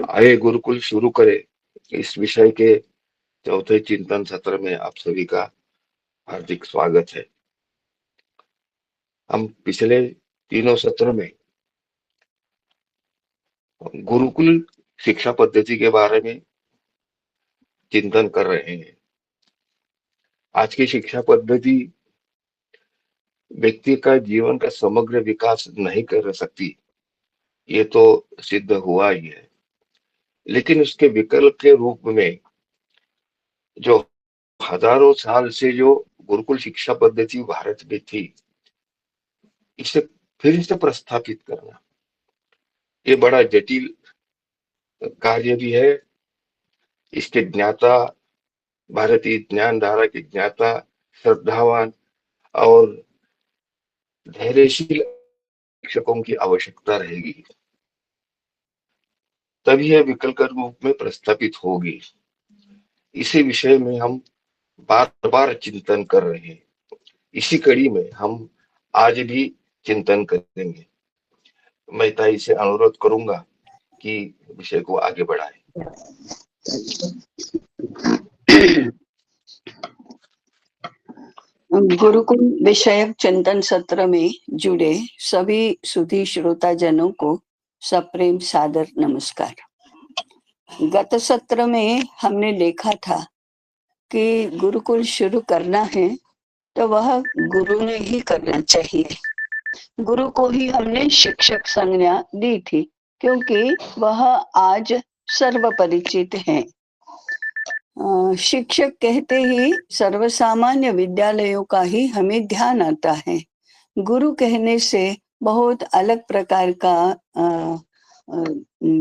आए गुरुकुल शुरू करे इस विषय के चौथे चिंतन सत्र में आप सभी का हार्दिक स्वागत है। हम पिछले तीनों सत्र में गुरुकुल शिक्षा पद्धति के बारे में चिंतन कर रहे हैं। आज की शिक्षा पद्धति व्यक्ति का जीवन का समग्र विकास नहीं कर सकती, ये तो सिद्ध हुआ ही है। लेकिन उसके विकल्प के रूप में जो हजारों साल से जो गुरुकुल शिक्षा पद्धति भारत में थी, इसे फिर से प्रस्थापित करना ये बड़ा जटिल कार्य भी है। इसके ज्ञाता, भारतीय ज्ञान धारा के ज्ञाता, श्रद्धावान और धैर्यशील शिक्षकों की आवश्यकता रहेगी, तभी यह विकल्प के रूप में प्रस्थापित होगी। इसी विषय में हम बार बार चिंतन कर रहे हैं। इसी कड़ी में हम आज भी चिंतन करेंगे। मैं ताई से अनुरोध करूंगा कि विषय को आगे बढ़ाए। गुरुकुल विषयक चिंतन सत्र में जुड़े सभी सुधी श्रोताजनों को सप्रेम सादर नमस्कार। गत सत्र में हमने देखा था कि गुरुकुल शुरू करना है तो वह गुरु ने ही करना चाहिए। गुरु को ही हमने शिक्षक संज्ञा दी थी, क्योंकि वह आज सर्वपरिचित है। शिक्षक कहते ही सर्वसामान्य विद्यालयों का ही हमें ध्यान आता है। गुरु कहने से बहुत अलग प्रकार का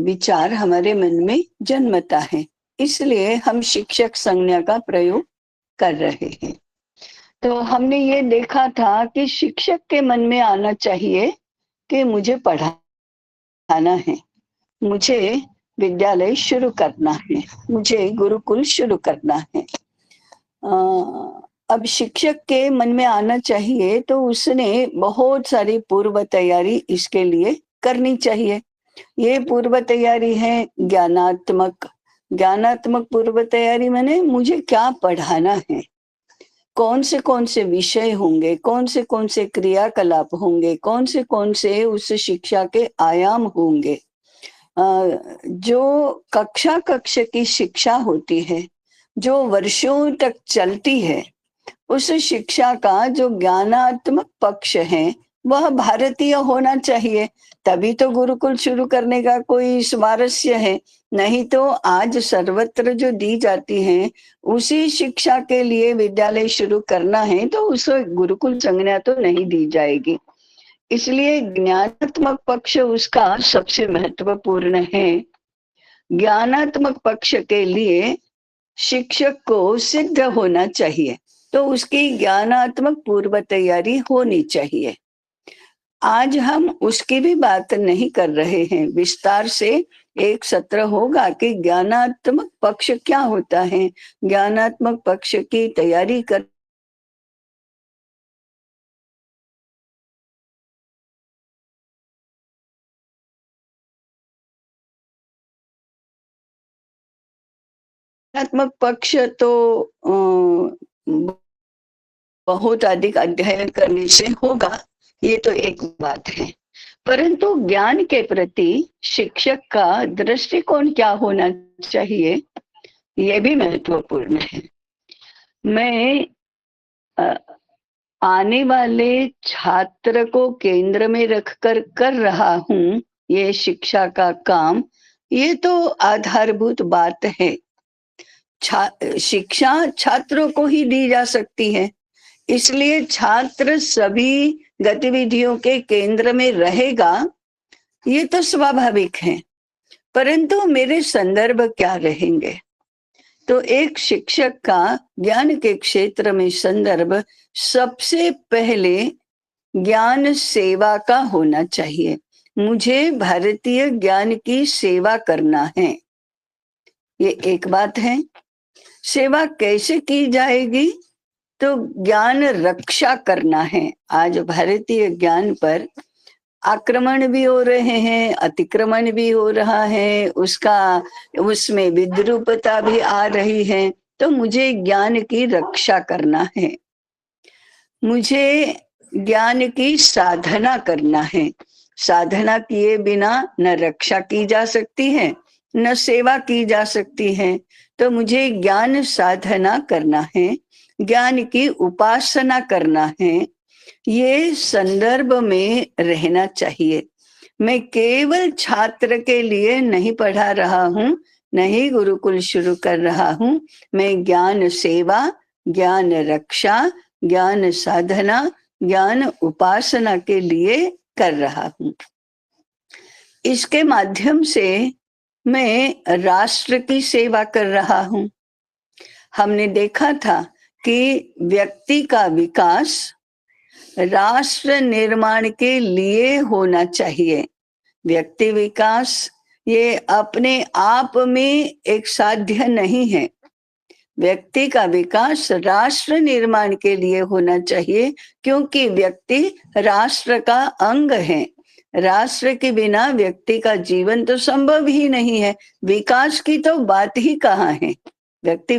विचार हमारे मन में जन्मता है, इसलिए हम शिक्षक संज्ञा का प्रयोग कर रहे हैं। तो हमने ये देखा था कि शिक्षक के मन में आना चाहिए कि मुझे पढ़ाना है, मुझे विद्यालय शुरू करना है, मुझे गुरुकुल शुरू करना है। अब शिक्षक के मन में आना चाहिए तो उसने बहुत सारी पूर्व तैयारी इसके लिए करनी चाहिए। ये पूर्व तैयारी है ज्ञानात्मक पूर्व तैयारी, माने मुझे क्या पढ़ाना है, कौन से विषय होंगे, कौन से क्रियाकलाप होंगे, कौन से उस शिक्षा के आयाम होंगे। जो कक्षा की शिक्षा होती है, जो वर्षों तक चलती है, उस शिक्षा का जो ज्ञानात्मक पक्ष है वह भारतीय होना चाहिए। तभी तो गुरुकुल शुरू करने का कोई स्वारस्य है। नहीं तो आज सर्वत्र जो दी जाती है उसी शिक्षा के लिए विद्यालय शुरू करना है तो उसे गुरुकुल संज्ञा तो नहीं दी जाएगी। इसलिए ज्ञानात्मक पक्ष उसका सबसे महत्वपूर्ण है। ज्ञानात्मक पक्ष के लिए शिक्षक को सिद्ध होना चाहिए, तो उसकी ज्ञानात्मक पूर्व तैयारी होनी चाहिए। आज हम उसकी भी बात नहीं कर रहे हैं। विस्तार से एक सत्र होगा कि ज्ञानात्मक पक्ष क्या होता है, ज्ञानात्मक पक्ष की तैयारी कर ज्ञानात्मक पक्ष तो बहुत अधिक अध्ययन करने से होगा, ये तो एक बात है। परंतु ज्ञान के प्रति शिक्षक का दृष्टिकोण क्या होना चाहिए, ये भी महत्वपूर्ण है। मैं आने वाले छात्र को केंद्र में रखकर कर रहा हूँ ये शिक्षा का काम, ये तो आधारभूत बात है। शिक्षा छात्रों को ही दी जा सकती है, इसलिए छात्र सभी गतिविधियों के केंद्र में रहेगा, ये तो स्वाभाविक है। परंतु मेरे संदर्भ क्या रहेंगे? तो एक शिक्षक का ज्ञान के क्षेत्र में संदर्भ सबसे पहले ज्ञान सेवा का होना चाहिए। मुझे भारतीय ज्ञान की सेवा करना है, ये एक बात है। सेवा कैसे की जाएगी? तो ज्ञान रक्षा करना है। आज भारतीय ज्ञान पर आक्रमण भी हो रहे हैं, अतिक्रमण भी हो रहा है, उसमें विद्रूपता भी आ रही है। तो मुझे ज्ञान की रक्षा करना है, मुझे ज्ञान की साधना करना है। साधना किए बिना न रक्षा की जा सकती है, न सेवा की जा सकती है। तो मुझे ज्ञान साधना करना है, ज्ञान की उपासना करना है। ये संदर्भ में रहना चाहिए। मैं केवल छात्र के लिए नहीं पढ़ा रहा हूँ, नहीं गुरुकुल शुरू कर रहा हूँ। मैं ज्ञान सेवा, ज्ञान रक्षा, ज्ञान साधना, ज्ञान उपासना के लिए कर रहा हूँ। इसके माध्यम से मैं राष्ट्र की सेवा कर रहा हूँ। हमने देखा था कि व्यक्ति का विकास राष्ट्र निर्माण के लिए होना चाहिए। व्यक्ति विकास ये अपने आप में एक साध्य नहीं है। व्यक्ति का विकास राष्ट्र निर्माण के लिए होना चाहिए, क्योंकि व्यक्ति राष्ट्र का अंग है। राष्ट्र के बिना व्यक्ति का जीवन तो संभव ही नहीं है। विकास की तो बात ही कहाँ है। व्यक्ति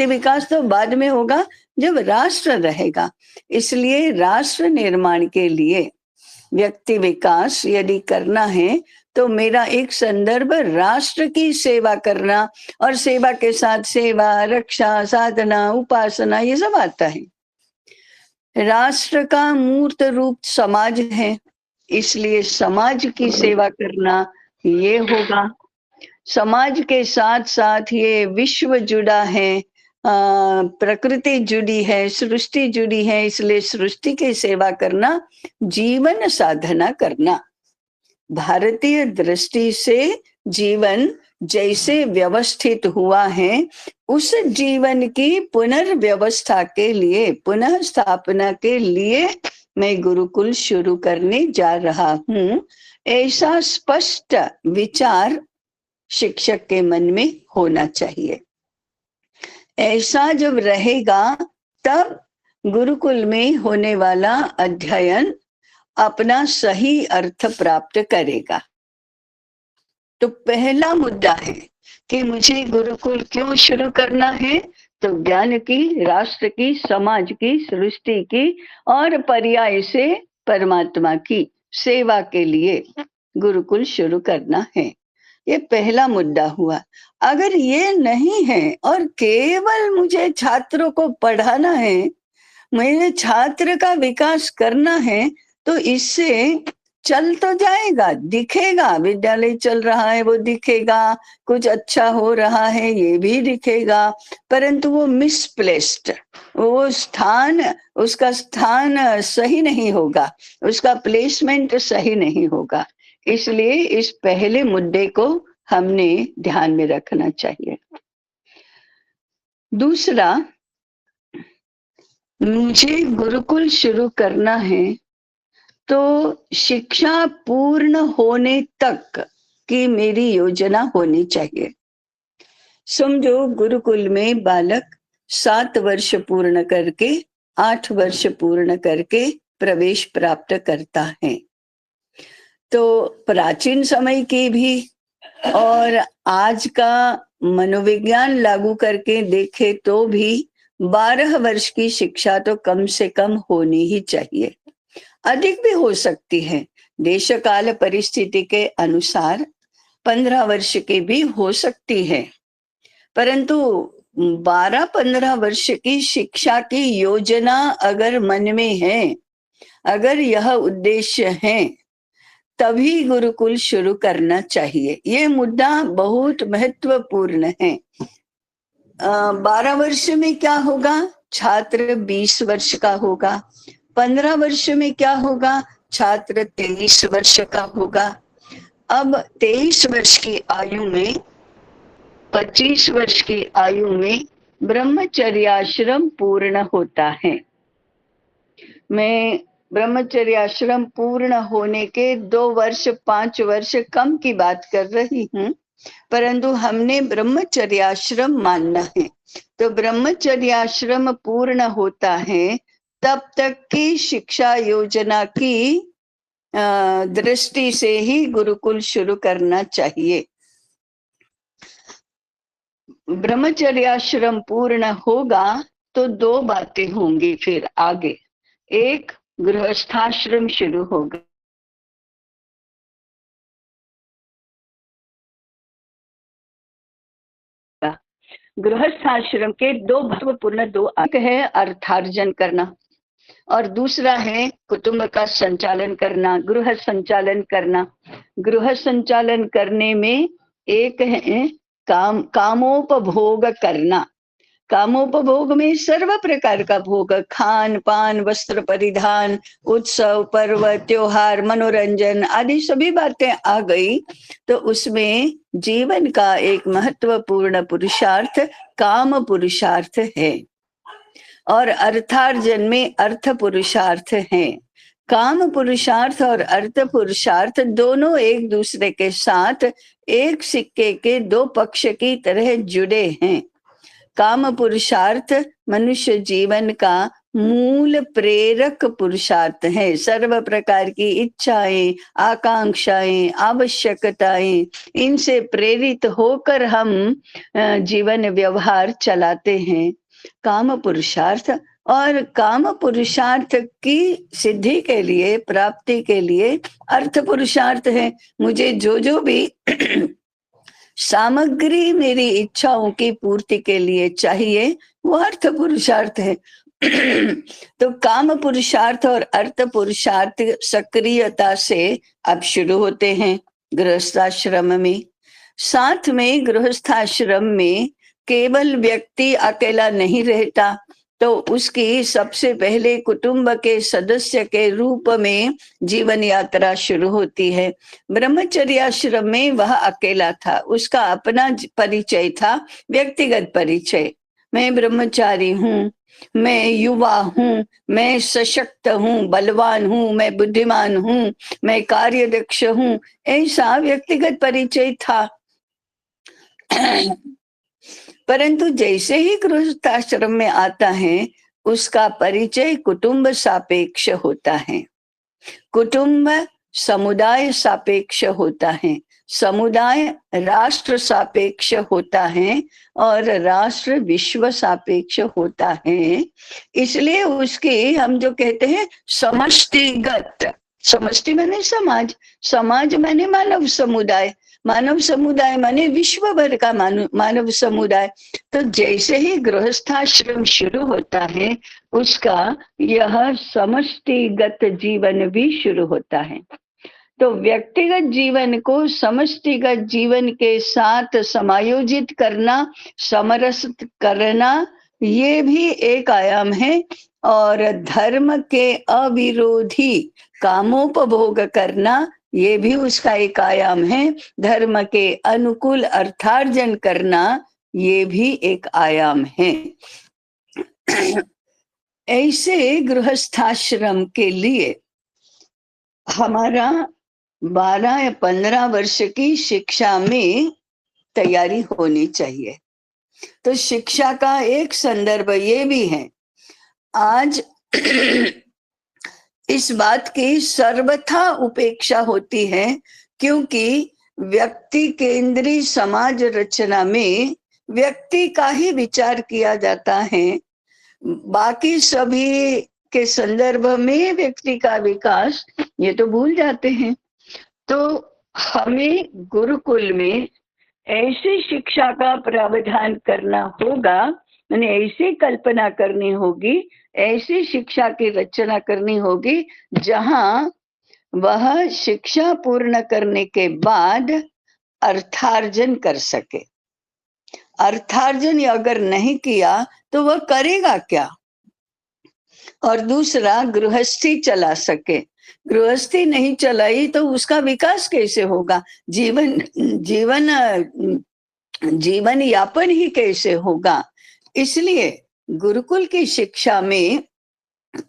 विकास तो बाद में होगा जब राष्ट्र रहेगा। इसलिए राष्ट्र निर्माण के लिए व्यक्ति विकास यदि करना है तो मेरा एक संदर्भ राष्ट्र की सेवा करना, और सेवा के साथ सेवा, रक्षा, साधना, उपासना ये सब आता है। राष्ट्र का मूर्त रूप समाज है, इसलिए समाज की सेवा करना ये होगा। समाज के साथ साथ ये विश्व जुड़ा है, प्रकृति जुड़ी है, सृष्टि जुड़ी है, इसलिए सृष्टि की सेवा करना, जीवन साधना करना। भारतीय दृष्टि से जीवन जैसे व्यवस्थित हुआ है, उस जीवन की पुनर्व्यवस्था के लिए, पुनः स्थापना के लिए मैं गुरुकुल शुरू करने जा रहा हूँ। ऐसा स्पष्ट विचार शिक्षक के मन में होना चाहिए। ऐसा जब रहेगा तब गुरुकुल में होने वाला अध्ययन अपना सही अर्थ प्राप्त करेगा। तो पहला मुद्दा है कि मुझे गुरुकुल क्यों शुरू करना है। तो ज्ञान की, राष्ट्र की, समाज की, सृष्टि की और पर्याय से परमात्मा की सेवा के लिए गुरुकुल शुरू करना है। ये पहला मुद्दा हुआ। अगर ये नहीं है और केवल मुझे छात्रों को पढ़ाना है, मेरे छात्र का विकास करना है, तो इससे चल तो जाएगा, दिखेगा, विद्यालय चल रहा है वो दिखेगा, कुछ अच्छा हो रहा है ये भी दिखेगा, परंतु वो मिसप्लेस्ड, वो स्थान, उसका स्थान सही नहीं होगा, उसका प्लेसमेंट सही नहीं होगा। इसलिए इस पहले मुद्दे को हमने ध्यान में रखना चाहिए। दूसरा, मुझे गुरुकुल शुरू करना है तो शिक्षा पूर्ण होने तक की मेरी योजना होनी चाहिए। समझो गुरुकुल में बालक 7 वर्ष पूर्ण करके, 8 वर्ष पूर्ण करके प्रवेश प्राप्त करता है। तो प्राचीन समय की भी और आज का मनोविज्ञान लागू करके देखे तो भी 12 वर्ष की शिक्षा तो कम से कम होनी ही चाहिए। अधिक भी हो सकती है, देश काल परिस्थिति के अनुसार 15 वर्ष की भी हो सकती है, परंतु 12-15 वर्ष की शिक्षा की योजना अगर मन में है, अगर यह उद्देश्य है, तभी गुरुकुल शुरू करना चाहिए। ये मुद्दा बहुत महत्वपूर्ण है। 12 वर्ष में क्या होगा, छात्र 20 वर्ष का होगा। 15 वर्ष में क्या होगा, छात्र 23 वर्ष का होगा। अब 23 वर्ष की आयु में, 25 वर्ष की आयु में ब्रह्मचर्याश्रम पूर्ण होता है। मैं ब्रह्मचर्याश्रम पूर्ण होने के 2 वर्ष 5 वर्ष कम की बात कर रही हूँ, परंतु हमने ब्रह्मचर्याश्रम मानना है। तो ब्रह्मचर्याश्रम पूर्ण होता है तब तक की शिक्षा योजना की दृष्टि से ही गुरुकुल शुरू करना चाहिए। ब्रह्मचर्याश्रम पूर्ण होगा तो दो बातें होंगी फिर आगे। एक, गृहस्थाश्रम शुरू होगा। गृहस्थाश्रम के दो महत्वपूर्ण दो अंग है, अर्थार्जन करना और दूसरा है कुटुंब का संचालन करना, गृह संचालन करना। गृह संचालन करने में एक है कामोपभोग करना। कामोपभोग में सर्व प्रकार का भोग, खान पान, वस्त्र परिधान, उत्सव, पर्व, त्योहार, मनोरंजन आदि सभी बातें आ गई। तो उसमें जीवन का एक महत्वपूर्ण पुरुषार्थ काम पुरुषार्थ है और अर्थार्जन में अर्थ पुरुषार्थ है। काम पुरुषार्थ और अर्थ पुरुषार्थ दोनों एक दूसरे के साथ एक सिक्के के दो पक्ष की तरह जुड़े हैं। काम पुरुषार्थ मनुष्य जीवन का मूल प्रेरक पुरुषार्थ है। सर्व प्रकार की इच्छाएं, आकांक्षाएं, आवश्यकताएं, इनसे प्रेरित होकर हम जीवन व्यवहार चलाते हैं। काम पुरुषार्थ और काम पुरुषार्थ की सिद्धि के लिए, प्राप्ति के लिए अर्थ पुरुषार्थ है। मुझे जो जो भी सामग्री मेरी इच्छाओं की पूर्ति के लिए चाहिए वो अर्थ पुरुषार्थ है। तो काम पुरुषार्थ और अर्थ पुरुषार्थ सक्रियता से अब शुरू होते हैं गृहस्थाश्रम में। साथ में गृहस्थाश्रम में केवल व्यक्ति अकेला नहीं रहता, तो उसकी सबसे पहले कुटुंब के सदस्य के रूप में जीवन यात्रा शुरू होती है। ब्रह्मचर्याश्रम में वह अकेला था, उसका अपना परिचय था, व्यक्तिगत परिचय। मैं ब्रह्मचारी हूँ, मैं युवा हूँ, मैं सशक्त हूँ, बलवान हूँ, मैं बुद्धिमान हूँ, मैं कार्यदक्ष हूँ, ऐसा व्यक्तिगत परिचय था। परंतु जैसे ही गृहस्थाश्रम में आता है उसका परिचय कुटुंब सापेक्ष होता है। कुटुंब समुदाय सापेक्ष होता है, समुदाय राष्ट्र सापेक्ष होता है और राष्ट्र विश्व सापेक्ष होता है। इसलिए उसकी हम जो कहते हैं समष्टिगत, समष्टि माने समाज, समाज माने मानव समुदाय, मानव समुदाय माने विश्व भर का मानव समुदाय। तो जैसे ही गृहस्थाश्रम शुरू होता है उसका यह समष्टिगत जीवन भी शुरू होता है। तो व्यक्तिगत जीवन को समष्टिगत जीवन के साथ समायोजित करना, समरस करना, ये भी एक आयाम है। और धर्म के अविरोधी कामोपभोग करना, ये भी उसका एक आयाम है। धर्म के अनुकूल अर्थार्जन करना, ये भी एक आयाम है। ऐसे गृहस्थाश्रम के लिए हमारा 12 या 15 वर्ष की शिक्षा में तैयारी होनी चाहिए। तो शिक्षा का एक संदर्भ ये भी है, आज इस बात की सर्वथा उपेक्षा होती है क्योंकि व्यक्ति केंद्रीय समाज रचना में व्यक्ति का ही विचार किया जाता है, बाकी सभी के संदर्भ में व्यक्ति का विकास ये तो भूल जाते हैं। तो हमें गुरुकुल में ऐसी शिक्षा का प्रावधान करना होगा, यानी ऐसी कल्पना करनी होगी, ऐसी शिक्षा की रचना करनी होगी जहां वह शिक्षा पूर्ण करने के बाद अर्थार्जन कर सके। अर्थार्जन अगर नहीं किया तो वह करेगा क्या? और दूसरा, गृहस्थी चला सके। गृहस्थी नहीं चलाई तो उसका विकास कैसे होगा? जीवन जीवन जीवन यापन ही कैसे होगा? इसलिए गुरुकुल की शिक्षा में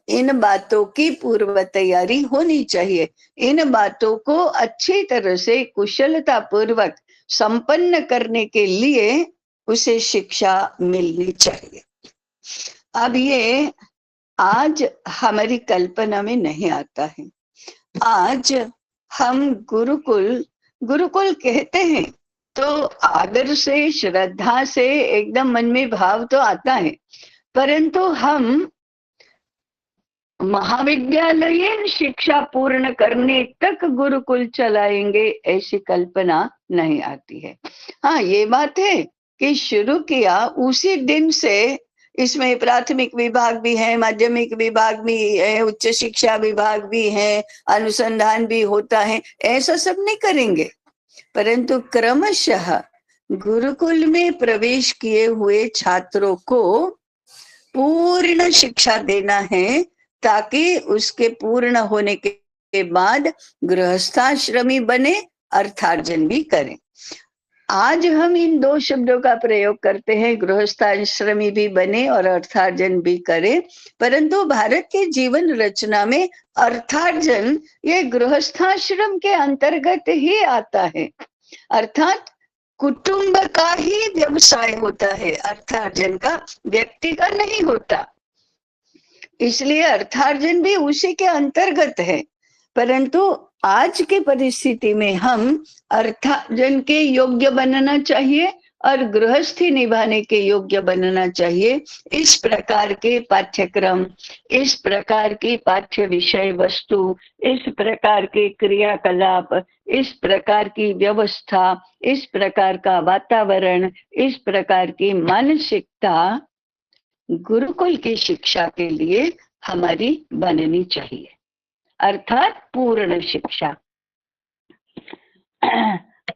इन बातों की पूर्व तैयारी होनी चाहिए। इन बातों को अच्छी तरह से कुशलता पूर्वक संपन्न करने के लिए उसे शिक्षा मिलनी चाहिए। अब ये आज हमारी कल्पना में नहीं आता है, आज हम गुरुकुल गुरुकुल कहते हैं तो आदर से, श्रद्धा से एकदम मन में भाव तो आता है, परंतु हम महाविद्यालयीन शिक्षा पूर्ण करने तक गुरुकुल चलाएंगे ऐसी कल्पना नहीं आती है। हाँ, ये बात है कि शुरू किया उसी दिन से, इसमें प्राथमिक विभाग भी है, माध्यमिक विभाग भी है, उच्च शिक्षा विभाग भी है, अनुसंधान भी होता है, ऐसा सब नहीं करेंगे, परंतु क्रमशः गुरुकुल में प्रवेश किए हुए छात्रों को पूर्ण शिक्षा देना है, ताकि उसके पूर्ण होने के बाद गृहस्थाश्रमी बने, अर्थार्जन भी करें। आज हम इन दो शब्दों का प्रयोग करते हैं, गृहस्थाश्रमी भी बने और अर्थार्जन भी करे, परंतु भारत के जीवन रचना में अर्थार्जन ये गृहस्थाश्रम के अंतर्गत ही आता है, अर्थात कुटुंब का ही व्यवसाय होता है, अर्थार्जन का व्यक्ति का नहीं होता, इसलिए अर्थार्जन भी उसी के अंतर्गत है। परंतु आज की परिस्थिति में हम अर्थार्जन के योग्य बनना चाहिए और गृहस्थी निभाने के योग्य बनना चाहिए। इस प्रकार के पाठ्यक्रम, इस प्रकार की पाठ्य विषय वस्तु, इस प्रकार के क्रियाकलाप, इस प्रकार की व्यवस्था, इस प्रकार का वातावरण, इस प्रकार की मानसिकता गुरुकुल की शिक्षा के लिए हमारी बननी चाहिए, अर्थात पूर्ण शिक्षा।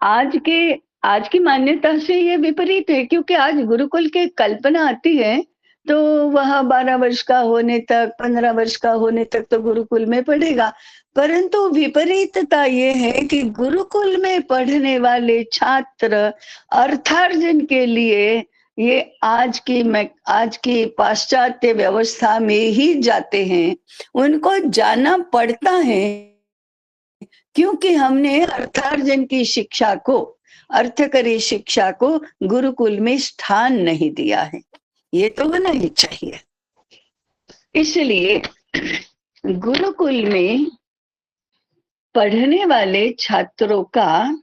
आज की मान्यता से ये विपरीत है, क्योंकि आज गुरुकुल की कल्पना आती है तो वह 12 वर्ष का होने तक, 15 वर्ष का होने तक तो गुरुकुल में पढ़ेगा, परंतु विपरीतता ये है कि गुरुकुल में पढ़ने वाले छात्र अर्थार्जन के लिए ये आज की पाश्चात्य व्यवस्था में ही जाते हैं, उनको जाना पड़ता है, क्योंकि हमने अर्थार्जन की शिक्षा को, अर्थकरी शिक्षा को गुरुकुल में स्थान नहीं दिया है। ये तो होना ही चाहिए। इसलिए गुरुकुल में पढ़ने वाले छात्रों का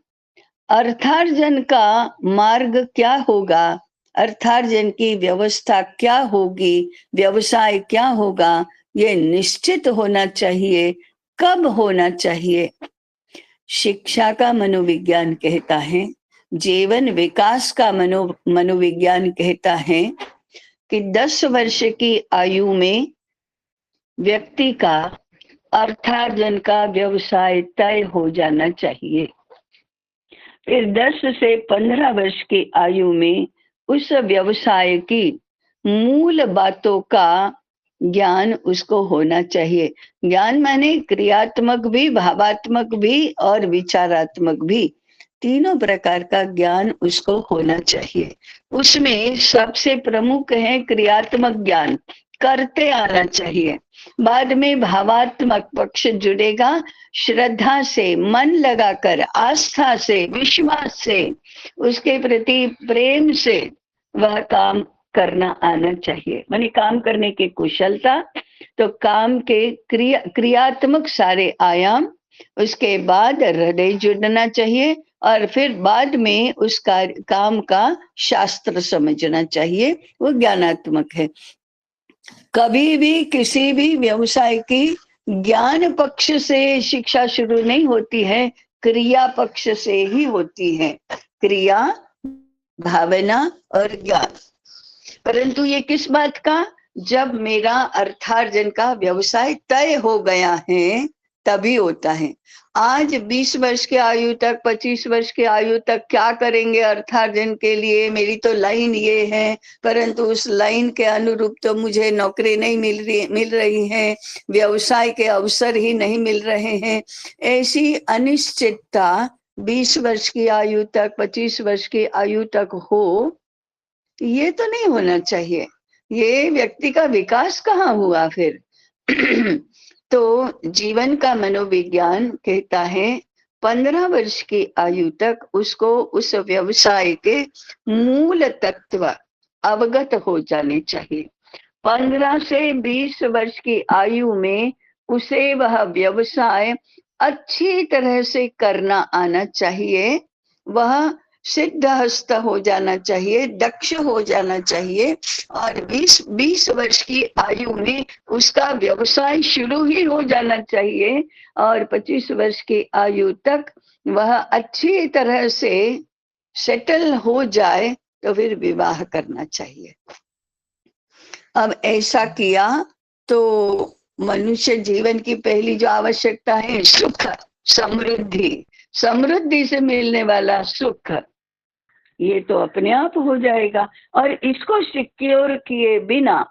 अर्थार्जन का मार्ग क्या होगा, अर्थार्जन की व्यवस्था क्या होगी, व्यवसाय क्या होगा, ये निश्चित होना चाहिए। कब होना चाहिए? शिक्षा का मनोविज्ञान कहता है, जीवन विकास का मनोविज्ञान कहता है कि 10 वर्ष की आयु में व्यक्ति का अर्थार्जन का व्यवसाय तय हो जाना चाहिए। फिर 10 से 15 वर्ष की आयु में उस व्यवसाय की मूल बातों का ज्ञान उसको होना चाहिए। ज्ञान माने क्रियात्मक भी, भावात्मक भी और विचारात्मक भी, तीनों प्रकार का ज्ञान उसको होना चाहिए। उसमें सबसे प्रमुख है क्रियात्मक ज्ञान, करते आना चाहिए। बाद में भावात्मक पक्ष जुड़ेगा, श्रद्धा से, मन लगाकर, आस्था से, विश्वास से, उसके प्रति प्रेम से वह काम करना आना चाहिए, माने काम करने की कुशलता। तो काम के क्रियात्मक सारे आयाम, उसके बाद हृदय जुड़ना चाहिए और फिर बाद में उस काम का शास्त्र समझना चाहिए, वो ज्ञानात्मक है। कभी भी किसी भी व्यवसाय की ज्ञान पक्ष से शिक्षा शुरू नहीं होती है, क्रिया पक्ष से ही होती है, क्रिया, भावना और ज्ञान। परंतु ये किस बात का? जब मेरा अर्थार्जन का व्यवसाय तय हो गया है तभी होता है। आज 20 वर्ष की आयु तक, 25 वर्ष की आयु तक क्या करेंगे अर्थार्जन के लिए, मेरी तो लाइन ये है, परंतु उस लाइन के अनुरूप तो मुझे नौकरी नहीं मिल रही है, व्यवसाय के अवसर ही नहीं मिल रहे हैं। ऐसी अनिश्चितता 20 वर्ष की आयु तक, 25 वर्ष की आयु तक हो, ये तो नहीं होना चाहिए। ये व्यक्ति का विकास कहाँ हुआ फिर? तो जीवन का मनोविज्ञान कहता है 15 वर्ष की आयु तक उसको उस व्यवसाय के मूल तत्व अवगत हो जाने चाहिए। 15 से 20 वर्ष की आयु में उसे वह व्यवसाय अच्छी तरह से करना आना चाहिए, वह सिद्धहस्त हो जाना चाहिए, दक्ष हो जाना चाहिए, और 20 वर्ष की आयु में उसका व्यवसाय शुरू ही हो जाना चाहिए, और 25 वर्ष की आयु तक वह अच्छी तरह से सेटल हो जाए तो फिर विवाह करना चाहिए। अब ऐसा किया तो मनुष्य जीवन की पहली जो आवश्यकता है सुख, समृद्धि, समृद्धि से मिलने वाला सुख, ये तो अपने आप हो जाएगा। और इसको सिक्योर किए बिना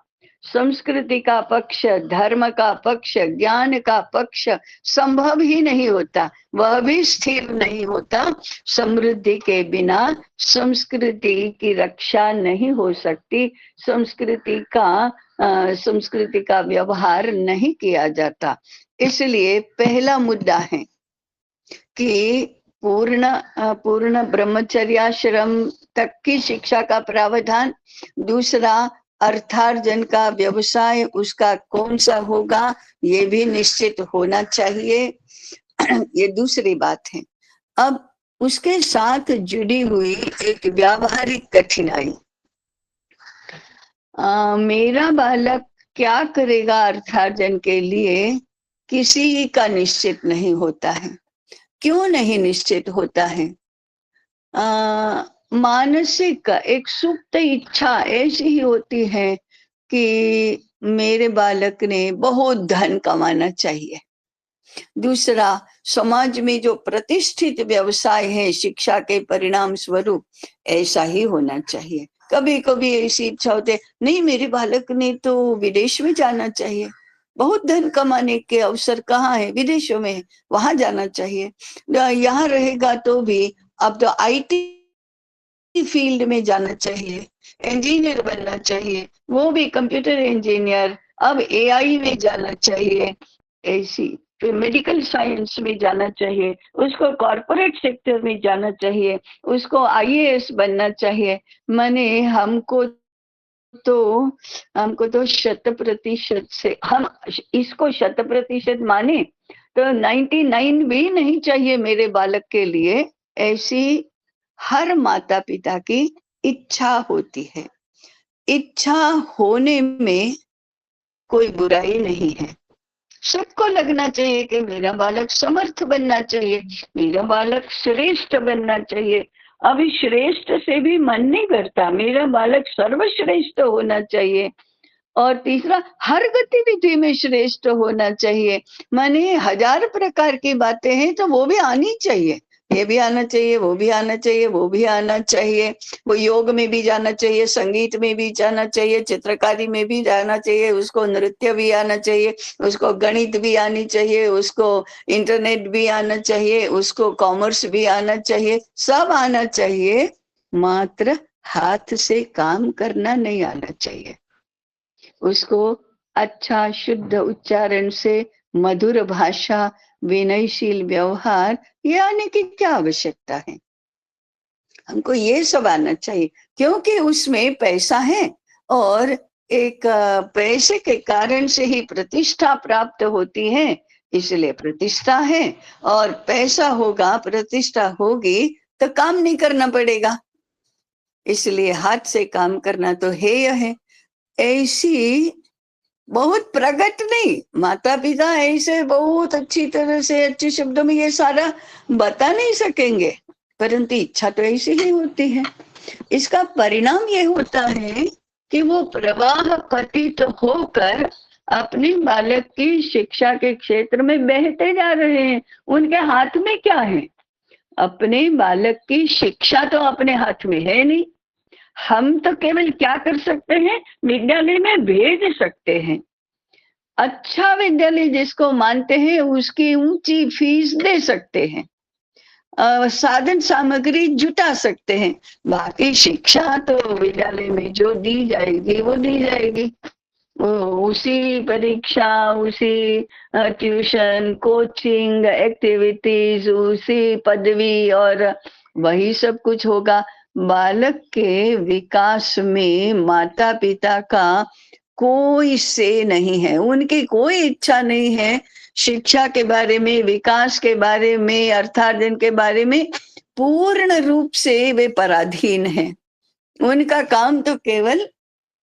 संस्कृति का पक्ष, धर्म का पक्ष, ज्ञान का पक्ष संभव ही नहीं होता, वह भी स्थिर नहीं होता। समृद्धि के बिना संस्कृति की रक्षा नहीं हो सकती, संस्कृति का व्यवहार नहीं किया जाता। इसलिए पहला मुद्दा है कि पूर्ण ब्रह्मचर्याश्रम तक की शिक्षा का प्रावधान। दूसरा, अर्थार्जन का व्यवसाय उसका कौन सा होगा ये भी निश्चित होना चाहिए। ये दूसरी बात है। अब उसके साथ जुड़ी हुई एक व्यावहारिक कठिनाई, मेरा बालक क्या करेगा अर्थार्जन के लिए, किसी का निश्चित नहीं होता है। क्यों नहीं निश्चित होता है? मानसिक एक सुप्त इच्छा ऐसी ही होती है कि मेरे बालक ने बहुत धन कमाना चाहिए। दूसरा, समाज में जो प्रतिष्ठित व्यवसाय है शिक्षा के परिणाम स्वरूप ऐसा ही होना चाहिए। कभी कभी ऐसी इच्छा होती है, नहीं मेरे बालक ने तो विदेश में जाना चाहिए, बहुत धन कमाने के अवसर कहाँ है, विदेशों में, वहां जाना चाहिए। यहाँ रहेगा तो भी अब तो आईटी फील्ड में जाना चाहिए, इंजीनियर बनना चाहिए, वो भी कंप्यूटर इंजीनियर, अब एआई में जाना चाहिए, ऐसी फिर मेडिकल साइंस में जाना चाहिए, उसको कॉरपोरेट सेक्टर में जाना चाहिए, उसको आईएएस बनना चाहिए। माने तो हमको तो 100% से हम इसको 100% माने तो 99 भी नहीं चाहिए मेरे बालक के लिए, ऐसी हर माता पिता की इच्छा होती है। इच्छा होने में कोई बुराई नहीं है। सबको लगना चाहिए कि मेरा बालक समर्थ बनना चाहिए, मेरा बालक श्रेष्ठ बनना चाहिए। अभी श्रेष्ठ से भी मन नहीं करता, मेरा बालक सर्वश्रेष्ठ होना चाहिए। और तीसरा, हर गतिविधि में श्रेष्ठ होना चाहिए। माने 1000 प्रकार की बातें हैं तो वो भी आनी चाहिए, ये भी आना चाहिए, वो भी आना चाहिए, वो भी आना चाहिए। वो योग में भी जाना चाहिए, संगीत में भी जाना चाहिए, चित्रकारी में भी जाना चाहिए, उसको नृत्य भी आना चाहिए, उसको गणित भी आनी चाहिए, उसको इंटरनेट भी आना चाहिए, उसको कॉमर्स भी आना चाहिए, सब आना चाहिए। मात्र हाथ से काम करना नहीं आना चाहिए। उसको अच्छा शुद्ध उच्चारण से, मधुर भाषा, विनयशील व्यवहार, ये आने की क्या आवश्यकता है? हमको ये सब आना चाहिए, क्योंकि उसमें पैसा है, और एक पैसे के कारण से ही प्रतिष्ठा प्राप्त होती है, इसलिए प्रतिष्ठा है। और पैसा होगा, प्रतिष्ठा होगी तो काम नहीं करना पड़ेगा, इसलिए हाथ से काम करना तो हेय है। ऐसी बहुत प्रकट नहीं, माता पिता ऐसे बहुत अच्छी तरह से अच्छे शब्दों में ये सारा बता नहीं सकेंगे, परंतु इच्छा तो ऐसी ही होती है। इसका परिणाम ये होता है कि वो प्रवाह पतित होकर अपने बालक की शिक्षा के क्षेत्र में बहते जा रहे हैं। उनके हाथ में क्या है? अपने बालक की शिक्षा तो अपने हाथ में है नहीं। हम तो केवल क्या कर सकते हैं, विद्यालय में भेज सकते हैं। अच्छा विद्यालय जिसको मानते हैं उसकी ऊंची फीस दे सकते हैं, साधन सामग्री जुटा सकते हैं। बाकी शिक्षा तो विद्यालय में जो दी जाएगी वो दी जाएगी, उसी परीक्षा, उसी ट्यूशन, कोचिंग, एक्टिविटीज, उसी पदवी, और वही सब कुछ होगा। बालक के विकास में माता पिता का कोई से नहीं है, उनकी कोई इच्छा नहीं है शिक्षा के बारे में, विकास के बारे में, अर्थार्जन के बारे में। पूर्ण रूप से वे पराधीन हैं। उनका काम तो केवल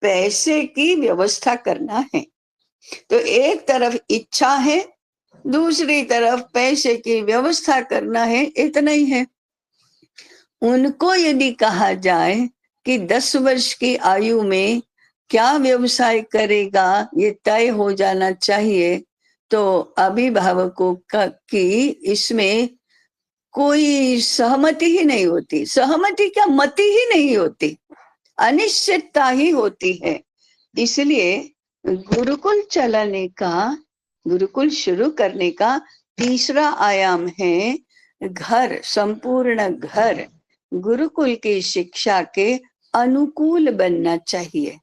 पैसे की व्यवस्था करना है। तो एक तरफ इच्छा है, दूसरी तरफ पैसे की व्यवस्था करना है, इतना ही है। उनको यदि कहा जाए कि 10 वर्ष की आयु में क्या व्यवसाय करेगा ये तय हो जाना चाहिए, तो अभिभावकों की इसमें कोई सहमति ही नहीं होती। सहमति क्या, मति ही नहीं होती, अनिश्चितता ही होती है। इसलिए गुरुकुल चलाने का, गुरुकुल शुरू करने का तीसरा आयाम है घर, संपूर्ण घर गुरुकुल की शिक्षा के अनुकूल बनना चाहिए।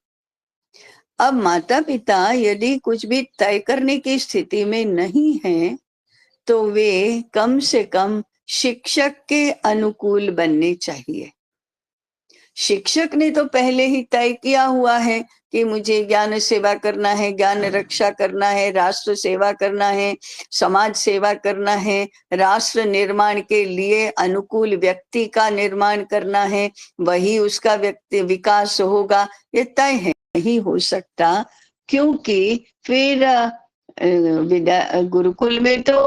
अब माता पिता यदि कुछ भी तय करने की स्थिति में नहीं है, तो वे कम से कम शिक्षक के अनुकूल बनने चाहिए। शिक्षक ने तो पहले ही तय किया हुआ है कि मुझे ज्ञान सेवा करना है, ज्ञान रक्षा करना है, राष्ट्र सेवा करना है, समाज सेवा करना है, राष्ट्र निर्माण के लिए अनुकूल व्यक्ति का निर्माण करना है, वही उसका व्यक्ति विकास होगा। ये तय है, नहीं हो सकता, क्योंकि फिर गुरुकुल में तो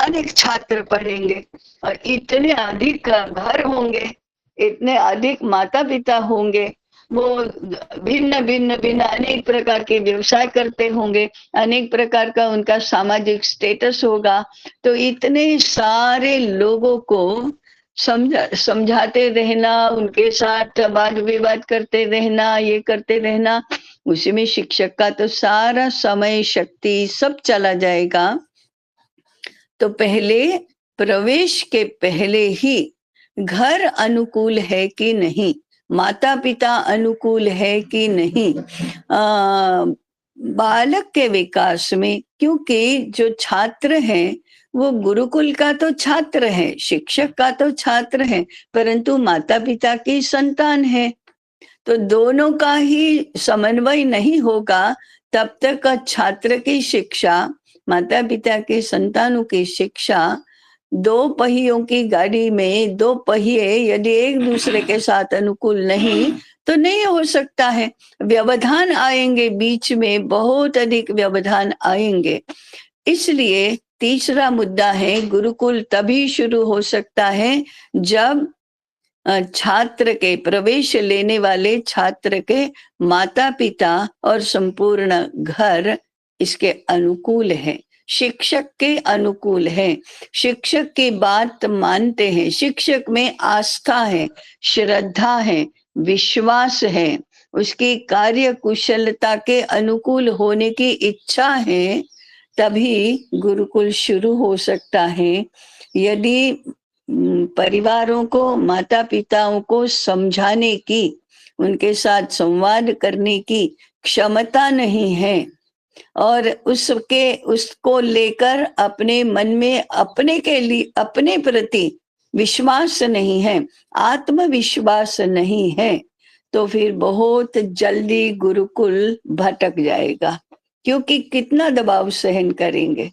अनेक छात्र पढ़ेंगे और इतने अधिक घर होंगे, इतने अधिक माता पिता होंगे, वो भिन्न भिन्न भिन्न अनेक प्रकार के व्यवसाय करते होंगे, अनेक प्रकार का उनका सामाजिक स्टेटस होगा। तो इतने सारे लोगों को समझाते रहना, उनके साथ वाद विवाद करते रहना, ये करते रहना, उसमें शिक्षक का तो सारा समय, शक्ति सब चला जाएगा। तो पहले, प्रवेश के पहले ही घर अनुकूल है कि नहीं, माता पिता अनुकूल है कि नहीं, बालक के विकास में, क्योंकि जो छात्र हैं वो गुरुकुल का तो छात्र है, शिक्षक का तो छात्र है, परंतु माता पिता की संतान है। तो दोनों का ही समन्वय नहीं होगा तब तक छात्र की शिक्षा, माता पिता के संतानों की शिक्षा, दो पहियों की गाड़ी में दो पहिए यदि एक दूसरे के साथ अनुकूल नहीं तो नहीं हो सकता है। व्यवधान आएंगे बीच में, बहुत अधिक व्यवधान आएंगे। इसलिए तीसरा मुद्दा है, गुरुकुल तभी शुरू हो सकता है जब छात्र के, प्रवेश लेने वाले छात्र के माता पिता और संपूर्ण घर इसके अनुकूल है, शिक्षक के अनुकूल है, शिक्षक की बात मानते हैं, शिक्षक में आस्था है, श्रद्धा है, विश्वास है, उसकी कार्य कुशलता के अनुकूल होने की इच्छा है, तभी गुरुकुल शुरू हो सकता है। यदि परिवारों को, माता पिताओं को समझाने की, उनके साथ संवाद करने की क्षमता नहीं है और उसको लेकर अपने मन में अपने के लिए, अपने प्रति विश्वास नहीं है, आत्मविश्वास नहीं है, तो फिर बहुत जल्दी गुरुकुल भटक जाएगा। क्योंकि कितना दबाव सहन करेंगे,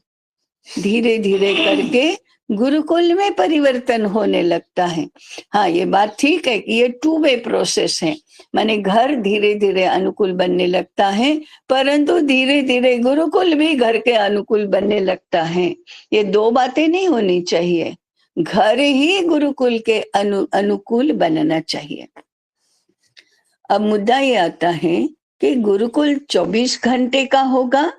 धीरे धीरे करके गुरुकुल में परिवर्तन होने लगता है। हाँ, ये बात ठीक है कि ये 2 वे प्रोसेस है, माने घर धीरे धीरे अनुकूल बनने लगता है, परंतु धीरे धीरे गुरुकुल भी घर के अनुकूल बनने लगता है। ये 2 बातें नहीं होनी चाहिए, घर ही गुरुकुल के अनुकूल बनना चाहिए। अब मुद्दा ये आता है कि गुरुकुल 24 घंटे का होगा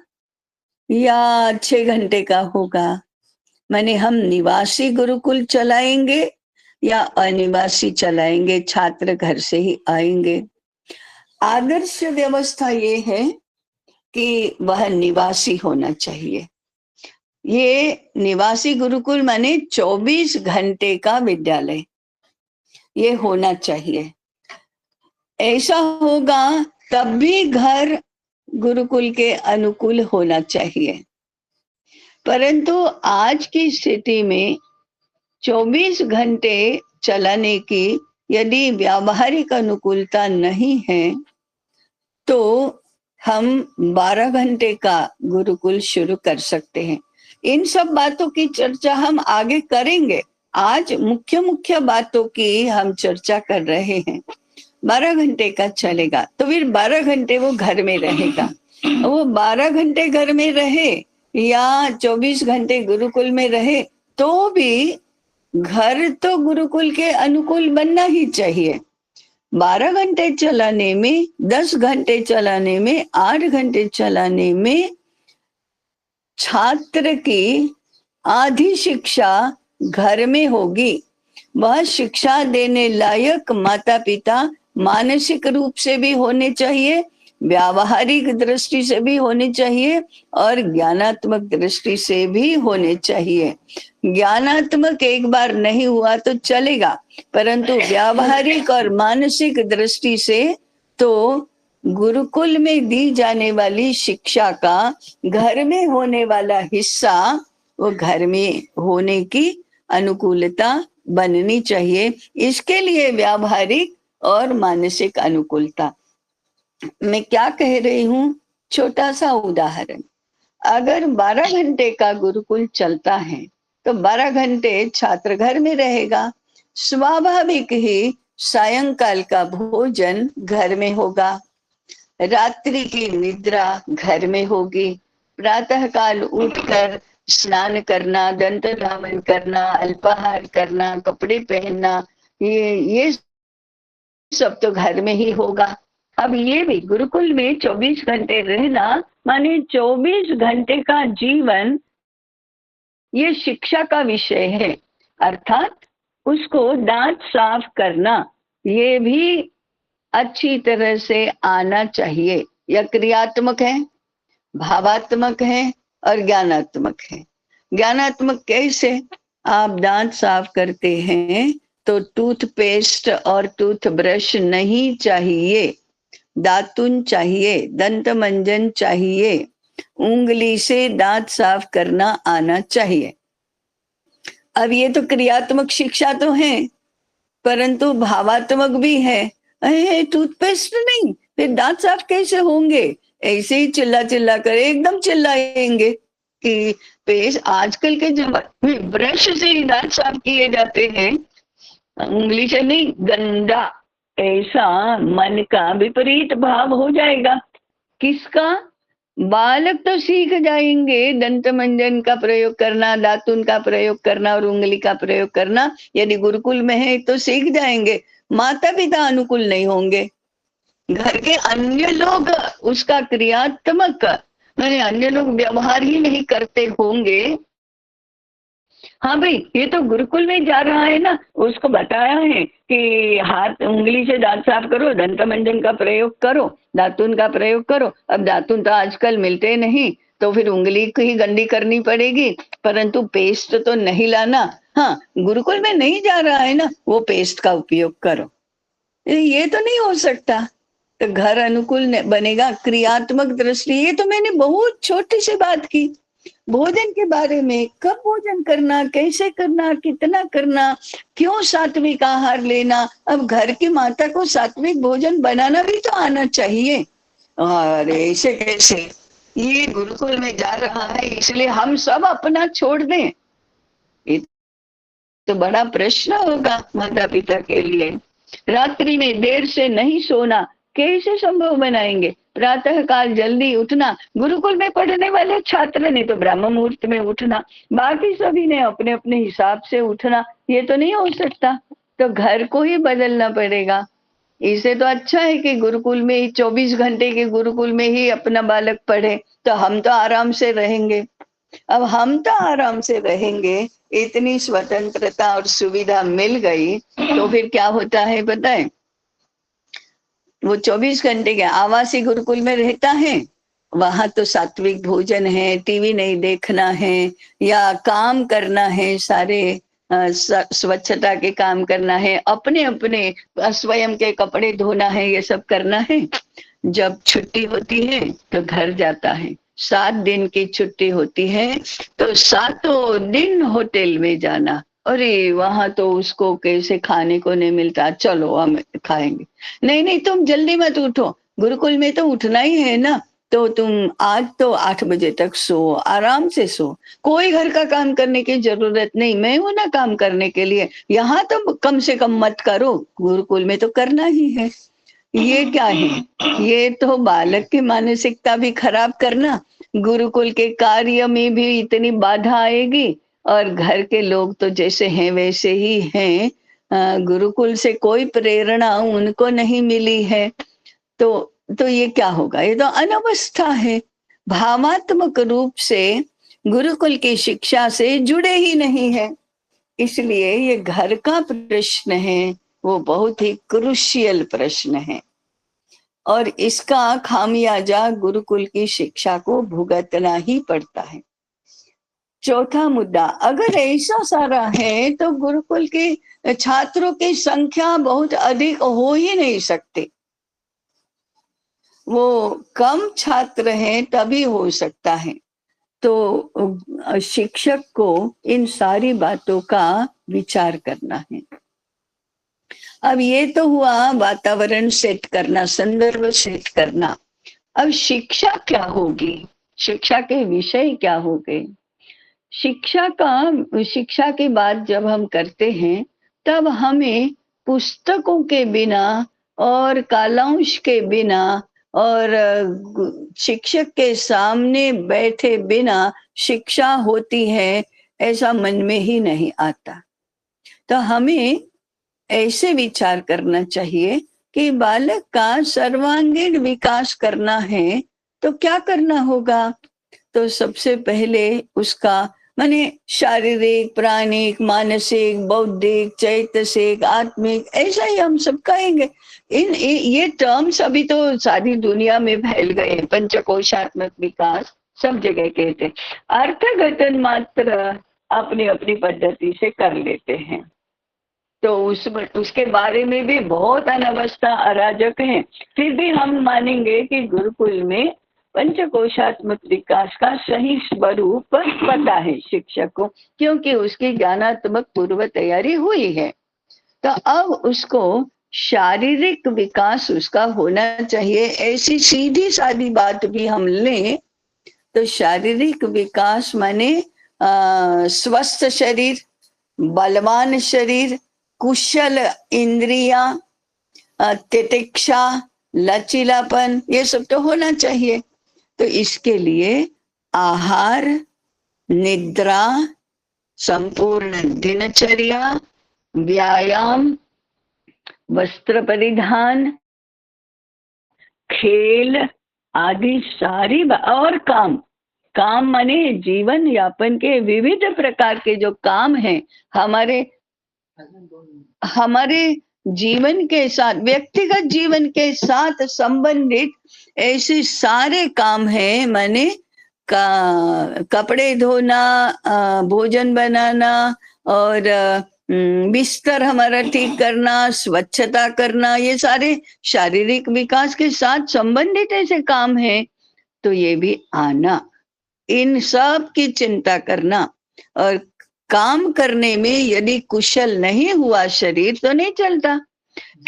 या 6 घंटे का होगा, माने हम निवासी गुरुकुल चलाएंगे या अनिवासी चलाएंगे, छात्र घर से ही आएंगे। आदर्श व्यवस्था ये है कि वह निवासी होना चाहिए। ये निवासी गुरुकुल माने 24 घंटे का विद्यालय, ये होना चाहिए। ऐसा होगा तब भी घर गुरुकुल के अनुकूल होना चाहिए। परंतु आज की स्थिति में 24 घंटे चलाने की यदि व्यावहारिक अनुकूलता नहीं है, तो हम 12 घंटे का गुरुकुल शुरू कर सकते हैं। इन सब बातों की चर्चा हम आगे करेंगे। आज मुख्य मुख्य बातों की हम चर्चा कर रहे हैं। 12 घंटे का चलेगा तो फिर 12 घंटे वो घर में रहेगा। वो 12 घंटे घर में रहे या 24 घंटे गुरुकुल में रहे, तो भी घर तो गुरुकुल के अनुकूल बनना ही चाहिए। 12 घंटे चलाने में, 10 घंटे चलाने में, 8 घंटे चलाने में छात्र की आधी शिक्षा घर में होगी। वह शिक्षा देने लायक माता पिता मानसिक रूप से भी होने चाहिए, व्यावहारिक दृष्टि से भी होने चाहिए और ज्ञानात्मक दृष्टि से भी होने चाहिए। ज्ञानात्मक एक बार नहीं हुआ तो चलेगा, परंतु व्यावहारिक और मानसिक दृष्टि से तो गुरुकुल में दी जाने वाली शिक्षा का घर में होने वाला हिस्सा वो घर में होने की अनुकूलता बननी चाहिए। इसके लिए व्यावहारिक और मानसिक अनुकूलता। मैं क्या कह रही हूँ, छोटा सा उदाहरण। अगर 12 घंटे का गुरुकुल चलता है तो 12 घंटे छात्र घर में रहेगा। स्वाभाविक ही सायंकाल का भोजन घर में होगा, रात्रि की निद्रा घर में होगी, प्रातः काल उठकर स्नान करना, दंत धावन करना, अल्पाहार करना, कपड़े पहनना, ये सब तो घर में ही होगा। अब ये भी गुरुकुल में 24 घंटे रहना माने 24 घंटे का जीवन ये शिक्षा का विषय है। अर्थात उसको दांत साफ करना ये भी अच्छी तरह से आना चाहिए। यह क्रियात्मक है, भावात्मक है और ज्ञानात्मक है। ज्ञानात्मक कैसे? आप दांत साफ करते हैं तो टूथपेस्ट और टूथब्रश नहीं चाहिए, दातुन चाहिए, दंत मंजन चाहिए, उंगली से दांत साफ करना आना चाहिए। अब ये तो क्रियात्मक शिक्षा तो है, परंतु भावात्मक भी है। अरे टूथपेस्ट नहीं, फिर दांत साफ कैसे होंगे? ऐसे ही चिल्ला चिल्ला कर एकदम चिल्लाएंगे कि पेस्ट आजकल के जमाने में ब्रश से ही दांत साफ किए जाते हैं, उंगली से नहीं, गंदा। ऐसा मन का विपरीत भाव हो जाएगा। किसका? बालक तो सीख जाएंगे दंत मंजन का प्रयोग करना, दातुन का प्रयोग करना और उंगली का प्रयोग करना। यदि गुरुकुल में है तो सीख जाएंगे। माता पिता अनुकूल नहीं होंगे, घर के अन्य लोग उसका क्रियात्मक मैंने अन्य लोग व्यवहार ही नहीं करते होंगे। हाँ भाई, ये तो गुरुकुल में जा रहा है ना, उसको बताया है कि हाथ उंगली से दांत साफ करो, दंत मंजन का प्रयोग करो, दातुन का प्रयोग करो। अब दातुन तो आजकल मिलते नहीं, तो फिर उंगली को ही गंदी करनी पड़ेगी, परंतु पेस्ट तो नहीं लाना। हाँ, गुरुकुल में नहीं जा रहा है ना, वो पेस्ट का उपयोग करो। ये तो नहीं हो सकता। तो घर अनुकूल बनेगा, क्रियात्मक दृष्टि। ये तो मैंने बहुत छोटी सी बात की भोजन के बारे में। कब भोजन करना, कैसे करना, कितना करना, क्यों सात्विक आहार लेना। अब घर की माता को सात्विक भोजन बनाना भी तो आना चाहिए। और ऐसे कैसे? ये गुरुकुल में जा रहा है इसलिए हम सब अपना छोड़ दें, ये तो बड़ा प्रश्न होगा माता पिता के लिए। रात्रि में देर से नहीं सोना कैसे संभव बनाएंगे? प्रातः काल जल्दी उठना। गुरुकुल में पढ़ने वाले छात्र ने तो ब्रह्म मुहूर्त में उठना, बाकी सभी ने अपने अपने हिसाब से उठना। ये तो नहीं हो सकता, तो घर को ही बदलना पड़ेगा। इसे तो अच्छा है कि गुरुकुल में ही 24 घंटे के गुरुकुल में ही अपना बालक पढ़े, तो हम तो आराम से रहेंगे। अब हम तो आराम से रहेंगे, इतनी स्वतंत्रता और सुविधा मिल गई, तो फिर क्या होता है पता है? वो 24 घंटे के आवासीय गुरुकुल में रहता है, वहां तो सात्विक भोजन है, टीवी नहीं देखना है या काम करना है, सारे स्वच्छता के काम करना है, अपने अपने स्वयं के कपड़े धोना है, ये सब करना है। जब छुट्टी होती है तो घर जाता है। 7 दिन की छुट्टी होती है तो 7 दिन होटल में जाना। अरे वहां तो उसको कैसे खाने को नहीं मिलता, चलो हम खाएंगे। नहीं नहीं, तुम जल्दी मत उठो, गुरुकुल में तो उठना ही है ना, तो तुम आज तो 8 बजे तक सो, आराम से सो, कोई घर का काम करने की जरूरत नहीं, मैं हूं ना काम करने के लिए, यहाँ तो कम से कम मत करो, गुरुकुल में तो करना ही है। ये क्या है? ये तो बालक की मानसिकता भी खराब करना, गुरुकुल के कार्य में भी इतनी बाधा आएगी, और घर के लोग तो जैसे हैं वैसे ही हैं, गुरुकुल से कोई प्रेरणा उनको नहीं मिली है, तो ये क्या होगा? ये तो अनवस्था है, भावात्मक रूप से गुरुकुल की शिक्षा से जुड़े ही नहीं है। इसलिए ये घर का प्रश्न है, वो बहुत ही क्रुशियल प्रश्न है, और इसका खामियाजा गुरुकुल की शिक्षा को भुगतना ही पड़ता है। चौथा मुद्दा, अगर ऐसा सारा है तो गुरुकुल के छात्रों की संख्या बहुत अधिक हो ही नहीं सकती, वो कम छात्र हैं तभी हो सकता है। तो शिक्षक को इन सारी बातों का विचार करना है। अब ये तो हुआ वातावरण सेट करना, संदर्भ सेट करना। अब शिक्षा क्या होगी, शिक्षा के विषय क्या होंगे? शिक्षा की बात जब हम करते हैं तब हमें पुस्तकों के बिना और कालांश के बिना और शिक्षक के सामने बैठे बिना शिक्षा होती है ऐसा मन में ही नहीं आता। तो हमें ऐसे विचार करना चाहिए कि बालक का सर्वांगीण विकास करना है तो क्या करना होगा? तो सबसे पहले उसका माने शारीरिक, प्राणिक, मानसिक, बौद्धिक, चैतसिक, आत्मिक, ऐसा ही हम सब कहेंगे। ये टर्म्स अभी तो सारी दुनिया में फैल गए हैं, पंचकोशात्मक विकास सब जगह कहते हैं, अर्थघटन मात्र अपनी अपनी पद्धति से कर लेते हैं। तो उसके बारे में भी बहुत अनवस्था, अराजक है, फिर भी हम मानेंगे कि गुरुकुल में पंचकोशात्मक विकास का सही स्वरूप पता है शिक्षक को, क्योंकि उसकी ज्ञानात्मक पूर्व तैयारी हुई है। तो अब उसको शारीरिक विकास उसका होना चाहिए, ऐसी सीधी सादी बात भी हम लें तो शारीरिक विकास माने स्वस्थ शरीर, बलवान शरीर, कुशल इंद्रिया, तितिक्षा, लचीलापन, ये सब तो होना चाहिए। तो इसके लिए आहार, निद्रा, संपूर्ण दिनचर्या, व्यायाम, वस्त्र परिधान, खेल आदि सारी और काम माने जीवन यापन के विविध प्रकार के जो काम हैं हमारे हमारे जीवन के साथ, व्यक्तिगत जीवन के साथ संबंधित ऐसे सारे काम हैं, माने कपड़े धोना, भोजन बनाना और बिस्तर हमारा ठीक करना, स्वच्छता करना, ये सारे शारीरिक विकास के साथ संबंधित ऐसे काम हैं। तो ये भी आना, इन सब की चिंता करना, और काम करने में यदि कुशल नहीं हुआ शरीर तो नहीं चलता।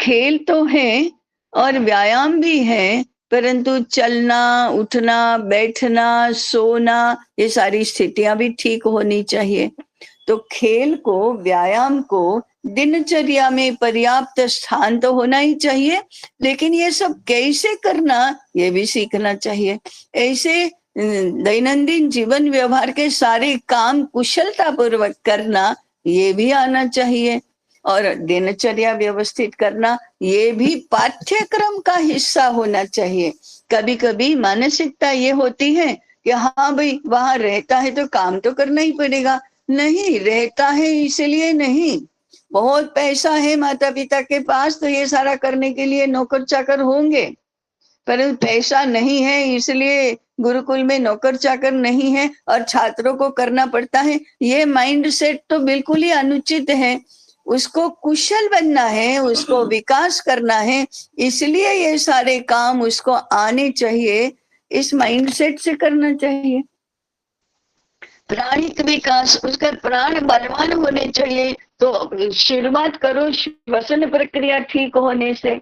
खेल तो है और व्यायाम भी है, परंतु चलना, उठना, बैठना, सोना, ये सारी स्थितियां भी ठीक होनी चाहिए। तो खेल को, व्यायाम को दिनचर्या में पर्याप्त स्थान तो होना ही चाहिए, लेकिन ये सब कैसे करना ये भी सीखना चाहिए। ऐसे दैनंदिन जीवन व्यवहार के सारे काम कुशलता पूर्वक करना ये भी आना चाहिए, और दिनचर्या व्यवस्थित करना ये भी पाठ्यक्रम का हिस्सा होना चाहिए। कभी कभी मानसिकता ये होती है कि हाँ भाई वहां रहता है तो काम तो करना ही पड़ेगा, नहीं रहता है इसलिए नहीं, बहुत पैसा है माता पिता के पास तो ये सारा करने के लिए नौकर चाकर होंगे, पर पैसा नहीं है इसलिए गुरुकुल में नौकर चाकर नहीं है और छात्रों को करना पड़ता है, ये माइंड सेट तो बिल्कुल ही अनुचित है। उसको कुशल बनना है, उसको विकास करना है, इसलिए ये सारे काम उसको आने चाहिए, इस माइंड सेट से करना चाहिए। प्राणिक विकास, उसका प्राण बलवान होने चाहिए, तो शुरुआत करो श्वसन प्रक्रिया ठीक होने से।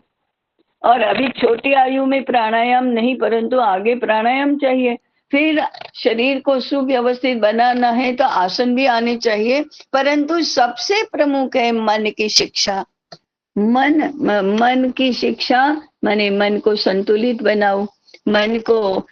और अभी छोटी आयु में प्राणायाम नहीं, परंतु आगे प्राणायाम चाहिए। फिर शरीर को सुव्यवस्थित बनाना है तो आसन भी आने चाहिए, परंतु सबसे प्रमुख है मन की शिक्षा। मन की शिक्षा माने मन को संतुलित बनाओ, मन को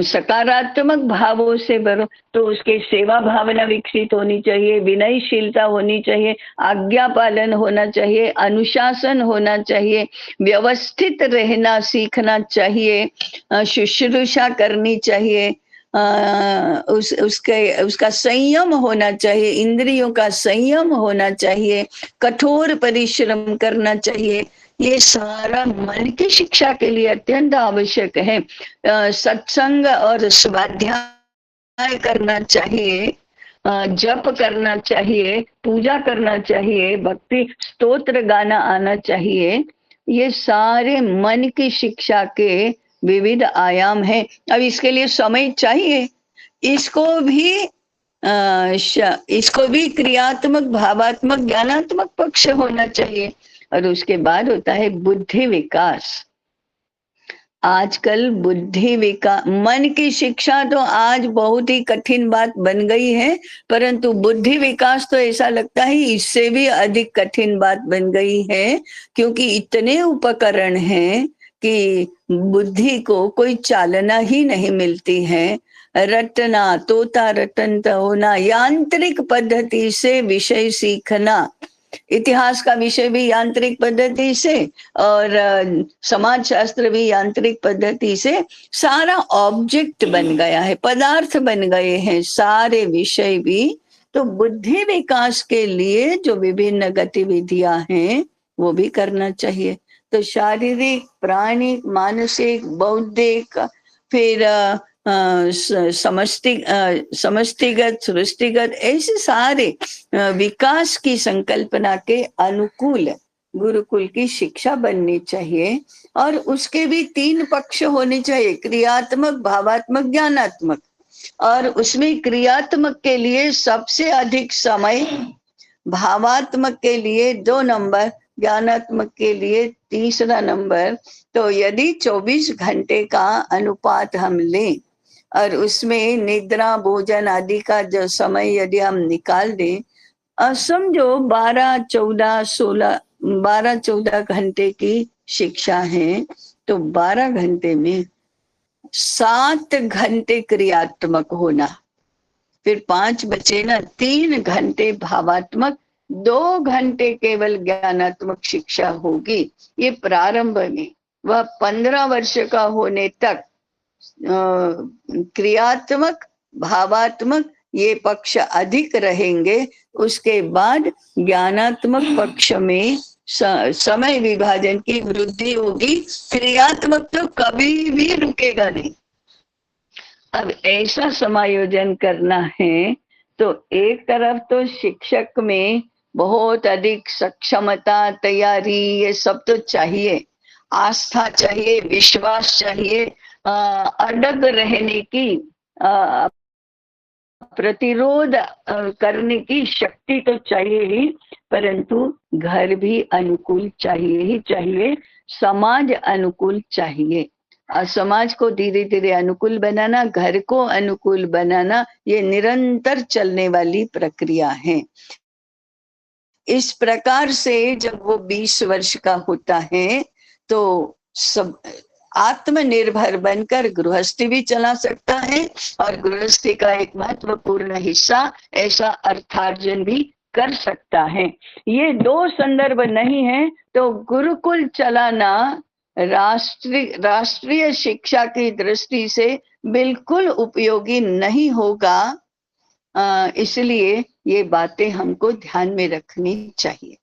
सकारात्मक भावों से भरो, तो उसके सेवा भावना विकसित होनी चाहिए, विनयशीलता होनी चाहिए, आज्ञा पालन होना चाहिए, अनुशासन होना चाहिए, व्यवस्थित रहना सीखना चाहिए, शुश्रूषा करनी चाहिए, उसका संयम होना चाहिए, इंद्रियों का संयम होना चाहिए, कठोर परिश्रम करना चाहिए। ये सारा मन की शिक्षा के लिए अत्यंत आवश्यक है। सत्संग और स्वाध्याय करना चाहिए, जप करना चाहिए, पूजा करना चाहिए, भक्ति स्तोत्र गाना आना चाहिए। ये सारे मन की शिक्षा के विविध आयाम है। अब इसके लिए समय चाहिए। इसको भी इसको भी क्रियात्मक, भावात्मक, ज्ञानात्मक पक्ष होना चाहिए। और उसके बाद होता है बुद्धि विकास। आजकल बुद्धि विकास, मन की शिक्षा तो आज बहुत ही कठिन बात बन गई है, परंतु बुद्धि विकास तो ऐसा लगता है इससे भी अधिक कठिन बात बन गई है, क्योंकि इतने उपकरण हैं कि बुद्धि को कोई चालना ही नहीं मिलती है। रटना, तोता रटन होना, यांत्रिक पद्धति से विषय सीखना, इतिहास का विषय भी यांत्रिक पद्धति से, और समाज शास्त्र भी यांत्रिक पद्धति से, सारा ऑब्जेक्ट बन गया है, पदार्थ बन गए हैं सारे विषय भी। तो बुद्धि विकास के लिए जो विभिन्न गतिविधियां हैं वो भी करना चाहिए। तो शारीरिक, प्राणिक, मानसिक, बौद्धिक, फिर समष्टिगत, सृष्टिगत, ऐसे सारे विकास की संकल्पना के अनुकूल गुरुकुल की शिक्षा बननी चाहिए। और उसके भी 3 पक्ष होने चाहिए, क्रियात्मक, भावात्मक, ज्ञानात्मक। और उसमें क्रियात्मक के लिए सबसे अधिक समय, भावात्मक के लिए 2 नंबर, ज्ञानात्मक के लिए 3रा नंबर। तो यदि 24 घंटे का अनुपात हम लें और उसमें निद्रा, भोजन आदि का जो समय यदि हम निकाल दें, समझो 12-14 घंटे की शिक्षा है, तो 12 घंटे में 7 घंटे क्रियात्मक होना, फिर 5 बचे ना, 3 घंटे भावात्मक, 2 घंटे केवल ज्ञानात्मक शिक्षा होगी। ये प्रारंभ में, वह 15 वर्ष का होने तक क्रियात्मक, भावात्मक ये पक्ष अधिक रहेंगे। उसके बाद ज्ञानात्मक पक्ष में समय विभाजन की वृद्धि होगी, क्रियात्मक तो कभी भी रुकेगा नहीं। अब ऐसा समायोजन करना है तो एक तरफ तो शिक्षक में बहुत अधिक सक्षमता, तैयारी, ये सब तो चाहिए, आस्था चाहिए, विश्वास चाहिए, अडग रहने की, प्रतिरोध करने की शक्ति तो चाहिए ही, परंतु घर भी अनुकूल चाहिए ही चाहिए, समाज अनुकूल चाहिए। समाज को धीरे धीरे अनुकूल बनाना, घर को अनुकूल बनाना, ये निरंतर चलने वाली प्रक्रिया है। इस प्रकार से जब वो 20 वर्ष का होता है तो सब आत्मनिर्भर बनकर गृहस्थी भी चला सकता है, और गृहस्थी का एक महत्वपूर्ण हिस्सा ऐसा अर्थार्जन भी कर सकता है। ये 2 संदर्भ नहीं है तो गुरुकुल चलाना राष्ट्रीय शिक्षा की दृष्टि से बिल्कुल उपयोगी नहीं होगा। इसलिए ये बातें हमको ध्यान में रखनी चाहिए।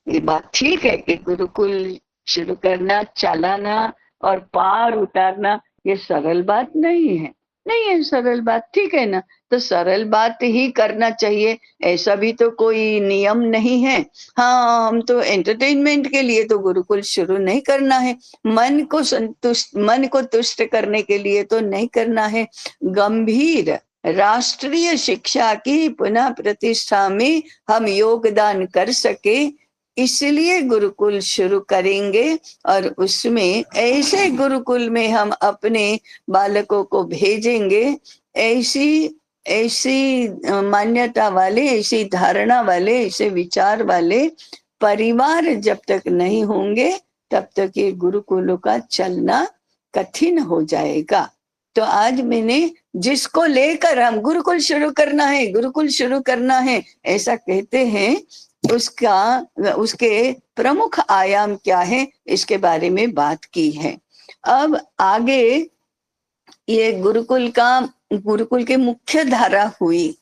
ये बात ठीक है कि गुरुकुल शुरू करना, चलाना और पार उतारना ये सरल बात नहीं है, नहीं है सरल बात, ठीक है ना? तो सरल बात ही करना चाहिए, ऐसा भी तो कोई नियम नहीं है। हाँ, हम तो एंटरटेनमेंट के लिए तो गुरुकुल शुरू नहीं करना है, मन को तुष्ट करने के लिए तो नहीं करना है। गंभीर राष्ट्रीय शिक्षा की पुनः प्रतिष्ठा में हम योगदान कर सके, इसलिए गुरुकुल शुरू करेंगे और उसमें ऐसे गुरुकुल में हम अपने बालकों को भेजेंगे, ऐसी ऐसी मान्यता वाले, ऐसी धारणा वाले, ऐसे विचार वाले परिवार जब तक नहीं होंगे तब तक ये गुरुकुलों का चलना कठिन हो जाएगा। तो आज मैंने जिसको लेकर हम गुरुकुल शुरू करना है, गुरुकुल शुरू करना है ऐसा कहते हैं, उसका उसके प्रमुख आयाम क्या है इसके बारे में बात की है। अब आगे ये गुरुकुल के मुख्य धारा हुई,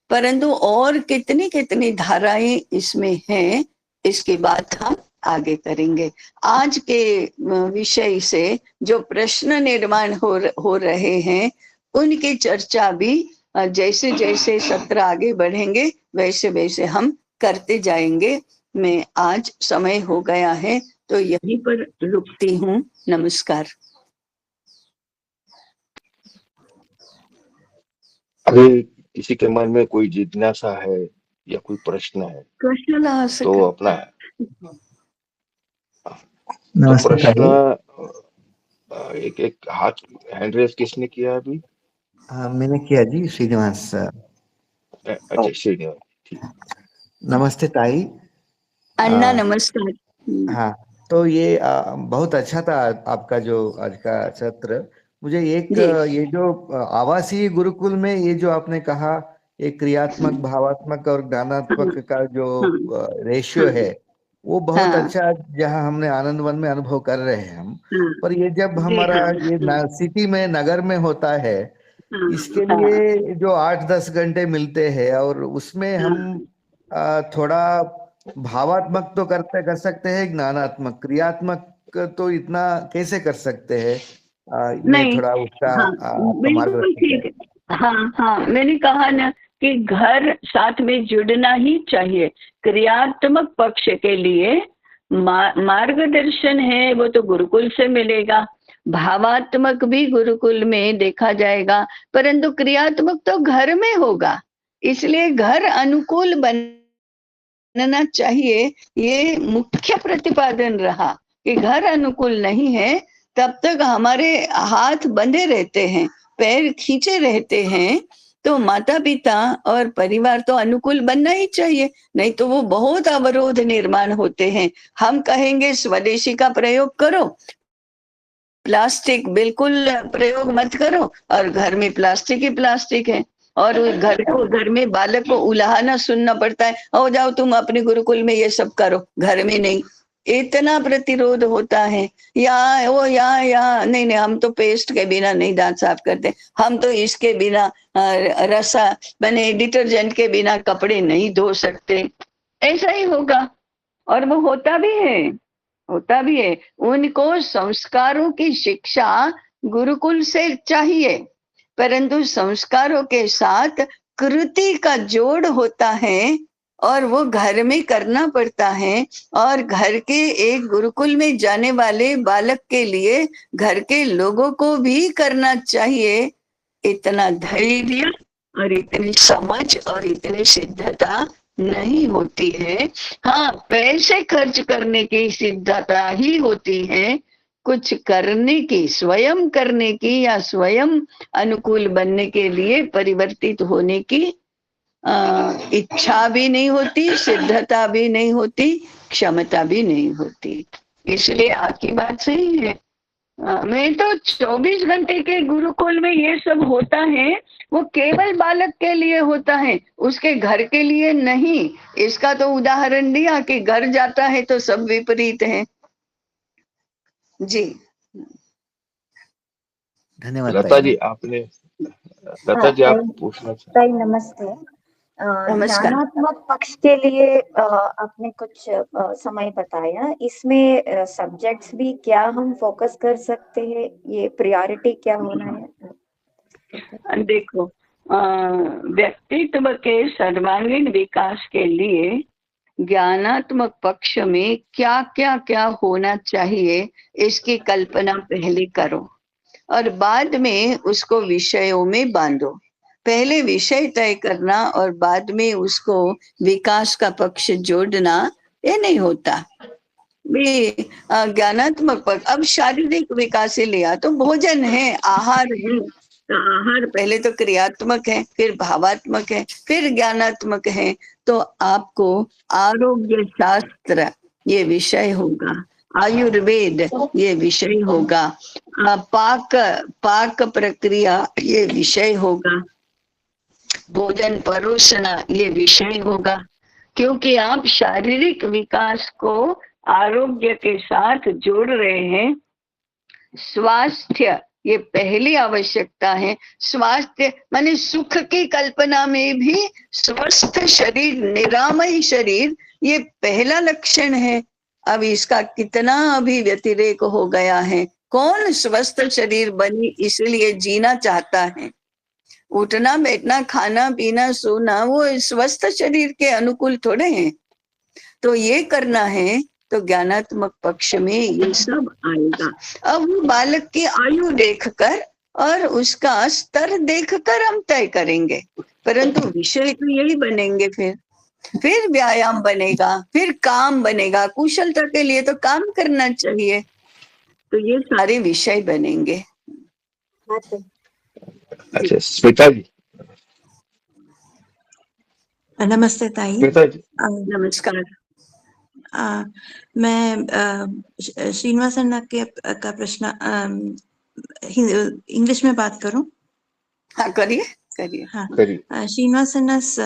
परंतु और कितनी कितनी धाराएं इसमें हैं इसकी बात हम आगे करेंगे। आज के विषय से जो प्रश्न निर्माण हो रहे हैं उनकी चर्चा भी जैसे जैसे सत्र आगे बढ़ेंगे वैसे वैसे हम करते जाएंगे। मैं आज समय हो गया है तो यहीं पर रुकती हूँ। नमस्कार। अगर किसी के मन में कोई जिज्ञासा है या कोई प्रश्न है प्रश्न ला तो सकते। अपना तो नमस्ते प्रश्न भाई। एक एक हाथ हैंड रेज किसने किया अभी? हाँ, मैंने किया जी, श्रीनिवास सर। अच्छा श्रीनिवास, ठीक। नमस्ते ताई। अन्ना नमस्कार। हाँ, तो ये बहुत अच्छा था आपका जो आज का सत्र। मुझे एक जी ये जो आवासीय गुरुकुल में ये जो आपने कहा, एक क्रियात्मक, भावात्मक और हाँ ज्ञानात्मक का जो हाँ रेशियो हाँ है वो बहुत हाँ अच्छा, जहाँ हमने आनंद वन में अनुभव कर रहे हैं हम। हाँ पर ये जब जी हमारा हाँ ये सिटी में, नगर में होता है, इसके हाँ हाँ लिए जो 8-10 घंटे मिलते हैं और उसमें हम हाँ। थोड़ा भावात्मक तो कर सकते हैं, ज्ञानात्मक, क्रियात्मक तो इतना कैसे कर सकते हैं? मैं नहीं, थोड़ा उसका हाँ आपका बिल्कुल मार्गदर्शन ठीक करें। है। हाँ हाँ मैंने कहा ना कि घर साथ में जुड़ना ही चाहिए। क्रियात्मक पक्ष के लिए मार्गदर्शन है वो तो गुरुकुल से मिलेगा, भावात्मक भी गुरुकुल में देखा जाएगा, परंतु क्रियात्मक तो घर में होगा। इसलिए घर अनुकूल बनना चाहिए, ये मुख्य प्रतिपादन रहा कि घर अनुकूल नहीं है तब तक हमारे हाथ बंधे रहते हैं, पैर खींचे रहते हैं। तो माता पिता और परिवार तो अनुकूल बनना ही चाहिए, नहीं तो वो बहुत अवरोध निर्माण होते हैं। हम कहेंगे स्वदेशी का प्रयोग करो, प्लास्टिक बिल्कुल प्रयोग मत करो, और घर में प्लास्टिक ही प्लास्टिक है। और घर में बालक को उलाहना सुनना पड़ता है, हो जाओ तुम अपने गुरुकुल में ये सब करो, घर में नहीं। इतना प्रतिरोध होता है। या वो यहाँ नहीं नहीं, हम तो पेस्ट के बिना नहीं दांत साफ करते, हम तो इसके बिना रसा मैंने डिटर्जेंट के बिना कपड़े नहीं धो सकते। ऐसा ही होगा, और वो होता भी है। उनको संस्कारों की शिक्षा गुरुकुल से चाहिए, परंतु संस्कारों के साथ कृति का जोड़ होता है और वो घर में करना पड़ता है। और घर के एक गुरुकुल में जाने वाले बालक के लिए घर के लोगों को भी करना चाहिए। इतना धैर्य और इतनी समझ और इतनी सिद्धता नहीं होती है। हाँ, पैसे खर्च करने की सिद्धता ही होती है, कुछ करने की, स्वयं करने की या स्वयं अनुकूल बनने के लिए, परिवर्तित होने की इच्छा भी नहीं होती, सिद्धता भी नहीं होती, क्षमता भी नहीं होती। इसलिए आपकी बात सही है। मैं तो 24 घंटे के गुरुकुल में ये सब होता है वो केवल बालक के लिए होता है, उसके घर के लिए नहीं। इसका तो उदाहरण दिया कि घर जाता है तो सब विपरीत है। जी धन्यवाद लता ताई। जी आपने, लता हाँ जी आप ताई, पूछना चाहें? ताई नमस्ते। नमस्कार। ज्ञानात्मक पक्ष के लिए आपने कुछ समय बताया, इसमें सब्जेक्ट्स भी क्या हम फोकस कर सकते हैं, ये प्रायोरिटी क्या होना है? देखो, व्यक्तित्व के सर्वांगीण विकास के लिए ज्ञानात्मक पक्ष में क्या क्या क्या होना चाहिए इसकी कल्पना पहले करो और बाद में उसको विषयों में बांधो। पहले विषय तय करना और बाद में उसको विकास का पक्ष जोड़ना, ये नहीं होता। भी ज्ञानात्मक पक्ष। अब शारीरिक विकास से लिया तो भोजन है, आहार है, तो आहार पहले तो क्रियात्मक है, फिर भावात्मक है, फिर ज्ञानात्मक है। तो आपको आरोग्य शास्त्र ये विषय होगा, आयुर्वेद ये विषय होगा, पाक पाक प्रक्रिया ये विषय होगा, भोजन परोसना ये विषय होगा। क्योंकि आप शारीरिक विकास को आरोग्य के साथ जोड़ रहे हैं। स्वास्थ्य ये पहली आवश्यकता है। स्वास्थ्य माने सुख की कल्पना में भी स्वस्थ शरीर, निरामय शरीर ये पहला लक्षण है। अब इसका कितना अभी व्यतिरेक हो गया है। कौन स्वस्थ शरीर बनी इसलिए जीना चाहता है? उठना बैठना खाना पीना सोना वो स्वस्थ शरीर के अनुकूल थोड़े हैं। तो ये करना है तो ज्ञानात्मक पक्ष में ये सब आएगा। अब वो बालक की आयु देखकर और उसका स्तर देखकर हम तय करेंगे, परंतु विषय तो यही बनेंगे। फिर व्यायाम बनेगा, फिर काम बनेगा। कुशलता के लिए तो काम करना चाहिए, तो ये सारे विषय बनेंगे। अच्छा स्मिता जी। नमस्ते ताई। स्मिता जी नमस्कार। मैं श्रीनिवासन का प्रश्न इंग्लिश में बात करूं? हाँ करिए करिए। हाँ, करिए। श्रीनिवासन's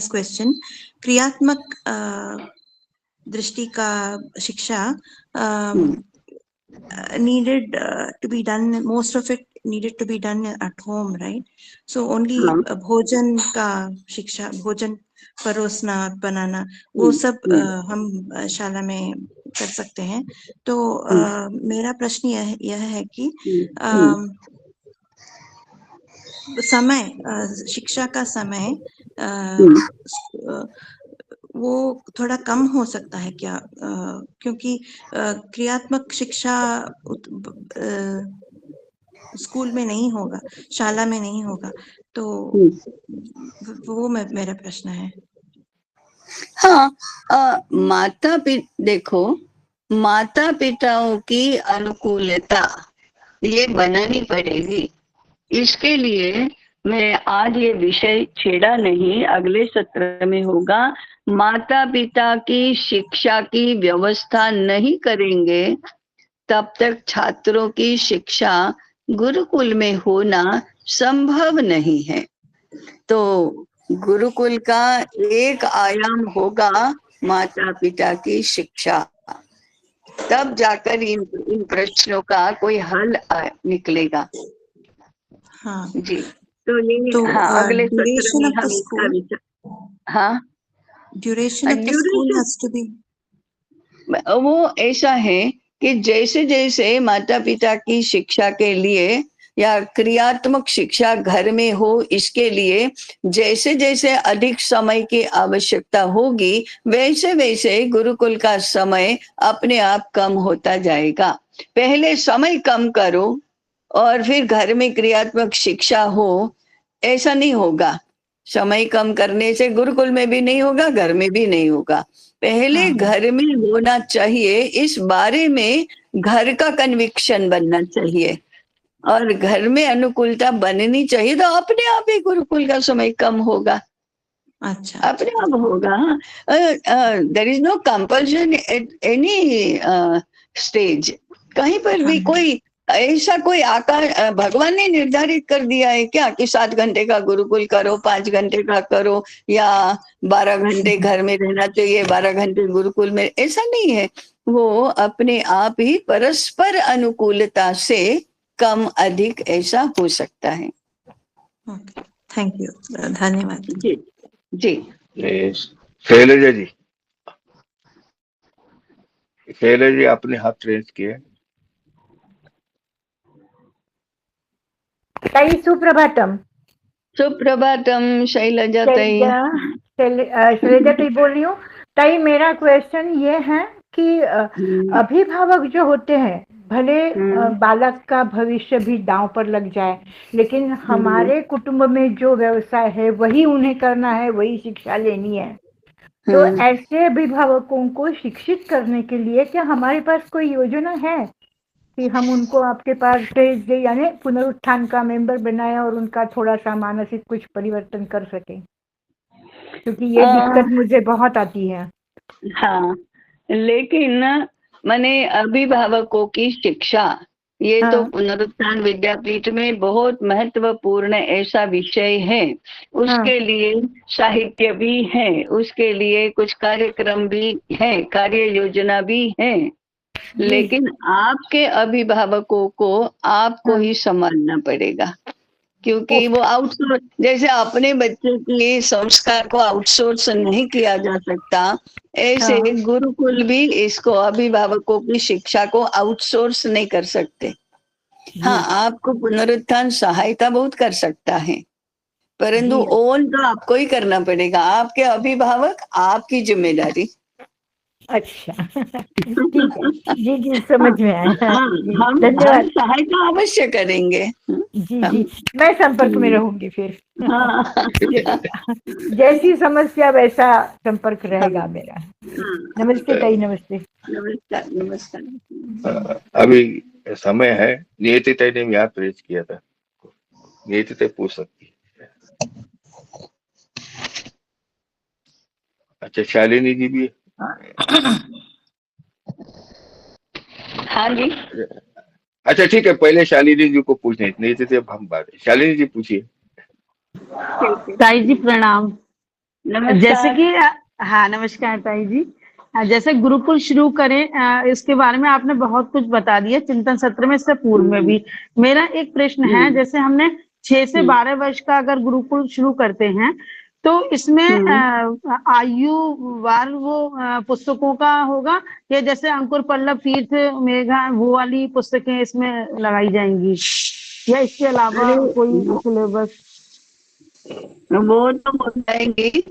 क्वेश्चन, क्रियात्मक दृष्टि का शिक्षा needed to be done, most of it needed to be done at home, right? So only भोजन का शिक्षा, भोजन परोसना बनाना वो सब हम शाला में कर सकते हैं। तो मेरा प्रश्न यह है कि समय, शिक्षा का समय वो थोड़ा कम हो सकता है क्या? क्योंकि क्रियात्मक शिक्षा स्कूल में नहीं होगा, शाला में नहीं होगा, तो वो मेरा प्रश्न है। हाँ, देखो, माता पिताओं की अनुकूलता ये बनानी पड़ेगी। इसके लिए मैं आज ये विषय छेड़ा नहीं, अगले सत्र में होगा। माता पिता की शिक्षा की व्यवस्था नहीं करेंगे तब तक छात्रों की शिक्षा गुरुकुल में होना संभव नहीं है। तो गुरुकुल का एक आयाम होगा माता पिता की शिक्षा, तब जाकर इन प्रश्नों का कोई हल निकलेगा। हाँ जी, तो ये तो अगले सत्र में हम इसका विचार। हाँ, duration of the school has to be, वो ऐसा है कि जैसे जैसे माता पिता की शिक्षा के लिए या क्रियात्मक शिक्षा घर में हो, इसके लिए जैसे जैसे अधिक समय की आवश्यकता होगी वैसे वैसे गुरुकुल का समय अपने आप कम होता जाएगा। पहले समय कम करो और फिर घर में क्रियात्मक शिक्षा हो, ऐसा नहीं होगा। समय कम करने से गुरुकुल में भी नहीं होगा, घर में भी नहीं होगा। पहले घर में होना चाहिए, इस बारे में घर का कन्विक्शन बनना चाहिए और घर में अनुकूलता बननी चाहिए, तो अपने आप ही गुरुकुल का समय कम होगा। अच्छा, अपने आप होगा। There is no compulsion at any stage. कहीं पर भी कोई ऐसा कोई आकार भगवान ने निर्धारित कर दिया है क्या कि 7 घंटे का गुरुकुल करो, 5 घंटे का करो, या 12 घंटे घर में रहना चाहिए, 12 घंटे गुरुकुल में? ऐसा नहीं है। वो अपने आप ही परस्पर अनुकूलता से कम अधिक ऐसा हो सकता है। थैंक यू, धन्यवाद जी जी। शैलजा जी, शैलजा जी आपने हाथ रेज किया। ताई सुप्रभातम। सुप्रभातम शैलजा ताई। शैलजा ताई बोल रही हूँ। ताई मेरा क्वेश्चन ये है कि अभिभावक जो होते हैं भले बालक का भविष्य भी दांव पर लग जाए, लेकिन हमारे कुटुंब में जो व्यवसाय है वही उन्हें करना है, वही शिक्षा लेनी है। तो ऐसे अभिभावकों को शिक्षित करने के लिए क्या हमारे पास कोई योजना है कि हम उनको आपके पास भेज दें, यानी पुनरुत्थान का मेंबर बनाए और उनका थोड़ा सा मानसिक कुछ परिवर्तन कर सके? क्योंकि ये दिक्कत मुझे बहुत आती है। हाँ, लेकिन माने अभिभावकों की शिक्षा ये तो पुनरुत्थान विद्यापीठ में बहुत महत्वपूर्ण ऐसा विषय है। उसके लिए साहित्य भी है, उसके लिए कुछ कार्यक्रम भी है, कार्य योजना भी है, लेकिन आपके अभिभावकों को आपको ही संभालना पड़ेगा, क्योंकि वो आउटसोर्स, जैसे अपने बच्चे के संस्कार को आउटसोर्स नहीं किया जा सकता, ऐसे गुरुकुल भी इसको अभिभावकों की शिक्षा को आउटसोर्स नहीं कर सकते। हाँ, आपको पुनरुत्थान सहायता बहुत कर सकता है, परंतु ओन तो आपको ही करना पड़ेगा, आपके अभिभावक, आपकी जिम्मेदारी। अच्छा, ठीक है, जी जी, समझ में आया। हम धन्यवाद। सहायता अवश्य करेंगे। जी जी, मैं संपर्क में रहूंगी फिर। जैसी समस्या वैसा संपर्क रहेगा मेरा। नमस्ते ताई, नमस्ते। नमस्कार, नमस्कार। अभी समय है, नियति ताई ने याद पेश किया था, नियति ताई पूछ सकती है। अच्छा, शालिनी जी भी? हाँ जी। अच्छा ठीक है, पहले शालिनी जी को पूछने, नियति ताई अब हम बात। शालिनी जी पूछिए। ताई जी प्रणाम। नमस्कार। जैसे कि हाँ, नमस्कार ताई जी। जैसे गुरुकुल शुरू करें, इसके बारे में आपने बहुत कुछ बता दिया चिंतन सत्र में, इससे पूर्व में भी। मेरा एक प्रश्न है, जैसे हमने 6 से 12 वर्ष का अगर गुरुकुल शुरू करते हैं, तो इसमें आयु वार वो पुस्तकों का होगा, या जैसे अंकुर पल्लव तीर्थ मेघा वो वाली पुस्तकें इसमें लगाई जाएंगी, या इसके अलावा कोई सिलेबस? वो तो हो जाएंगी,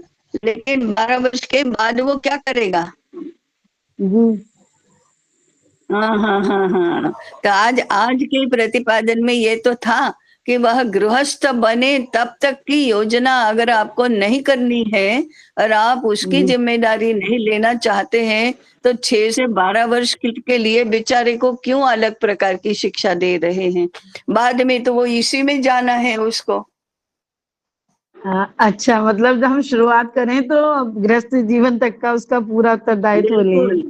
लेकिन 12 वर्ष के बाद वो क्या करेगा? हाँ। तो आज के प्रतिपादन में ये तो था कि वह गृहस्थ बने तब तक की योजना अगर आपको नहीं करनी है और आप उसकी जिम्मेदारी नहीं लेना चाहते हैं, तो 6 से 12 वर्ष के लिए बेचारे को क्यों अलग प्रकार की शिक्षा दे रहे हैं? बाद में तो वो इसी में जाना है उसको। अच्छा, मतलब जब हम शुरुआत करें तो गृहस्थ जीवन तक का उसका पूरा उत्तरदायित्व लें।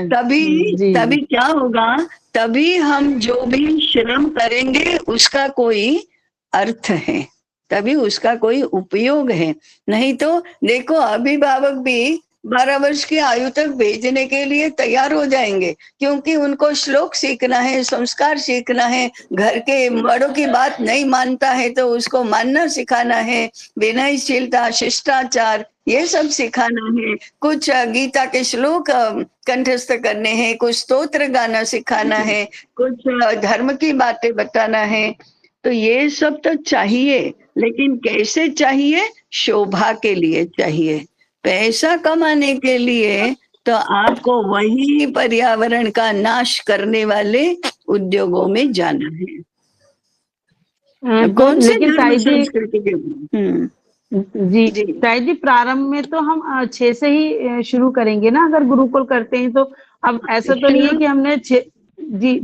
तभी क्या होगा, तभी हम जो भी श्रम करेंगे उसका कोई अर्थ है, तभी उसका कोई उपयोग है। नहीं तो देखो, अभिभावक भी 12 वर्ष की आयु तक भेजने के लिए तैयार हो जाएंगे, क्योंकि उनको श्लोक सीखना है, संस्कार सीखना है, घर के बड़ों की बात नहीं मानता है तो उसको मानना सिखाना है, विनयशीलता, शिष्टाचार, ये सब सिखाना है, कुछ गीता के श्लोक कंठस्थ करने हैं, कुछ स्तोत्र गाना सिखाना है, कुछ धर्म की बातें बताना है। तो ये सब तो चाहिए, लेकिन कैसे चाहिए? शोभा के लिए चाहिए, पैसा कमाने के लिए तो आपको वही पर्यावरण का नाश करने वाले उद्योगों में जाना है। कौन से धर्म संस्कृति के? जी ताई जी, प्रारंभ में तो हम 6 से ही शुरू करेंगे ना, अगर गुरुकुल करते हैं तो। अब ऐसा तो नहीं है कि हमने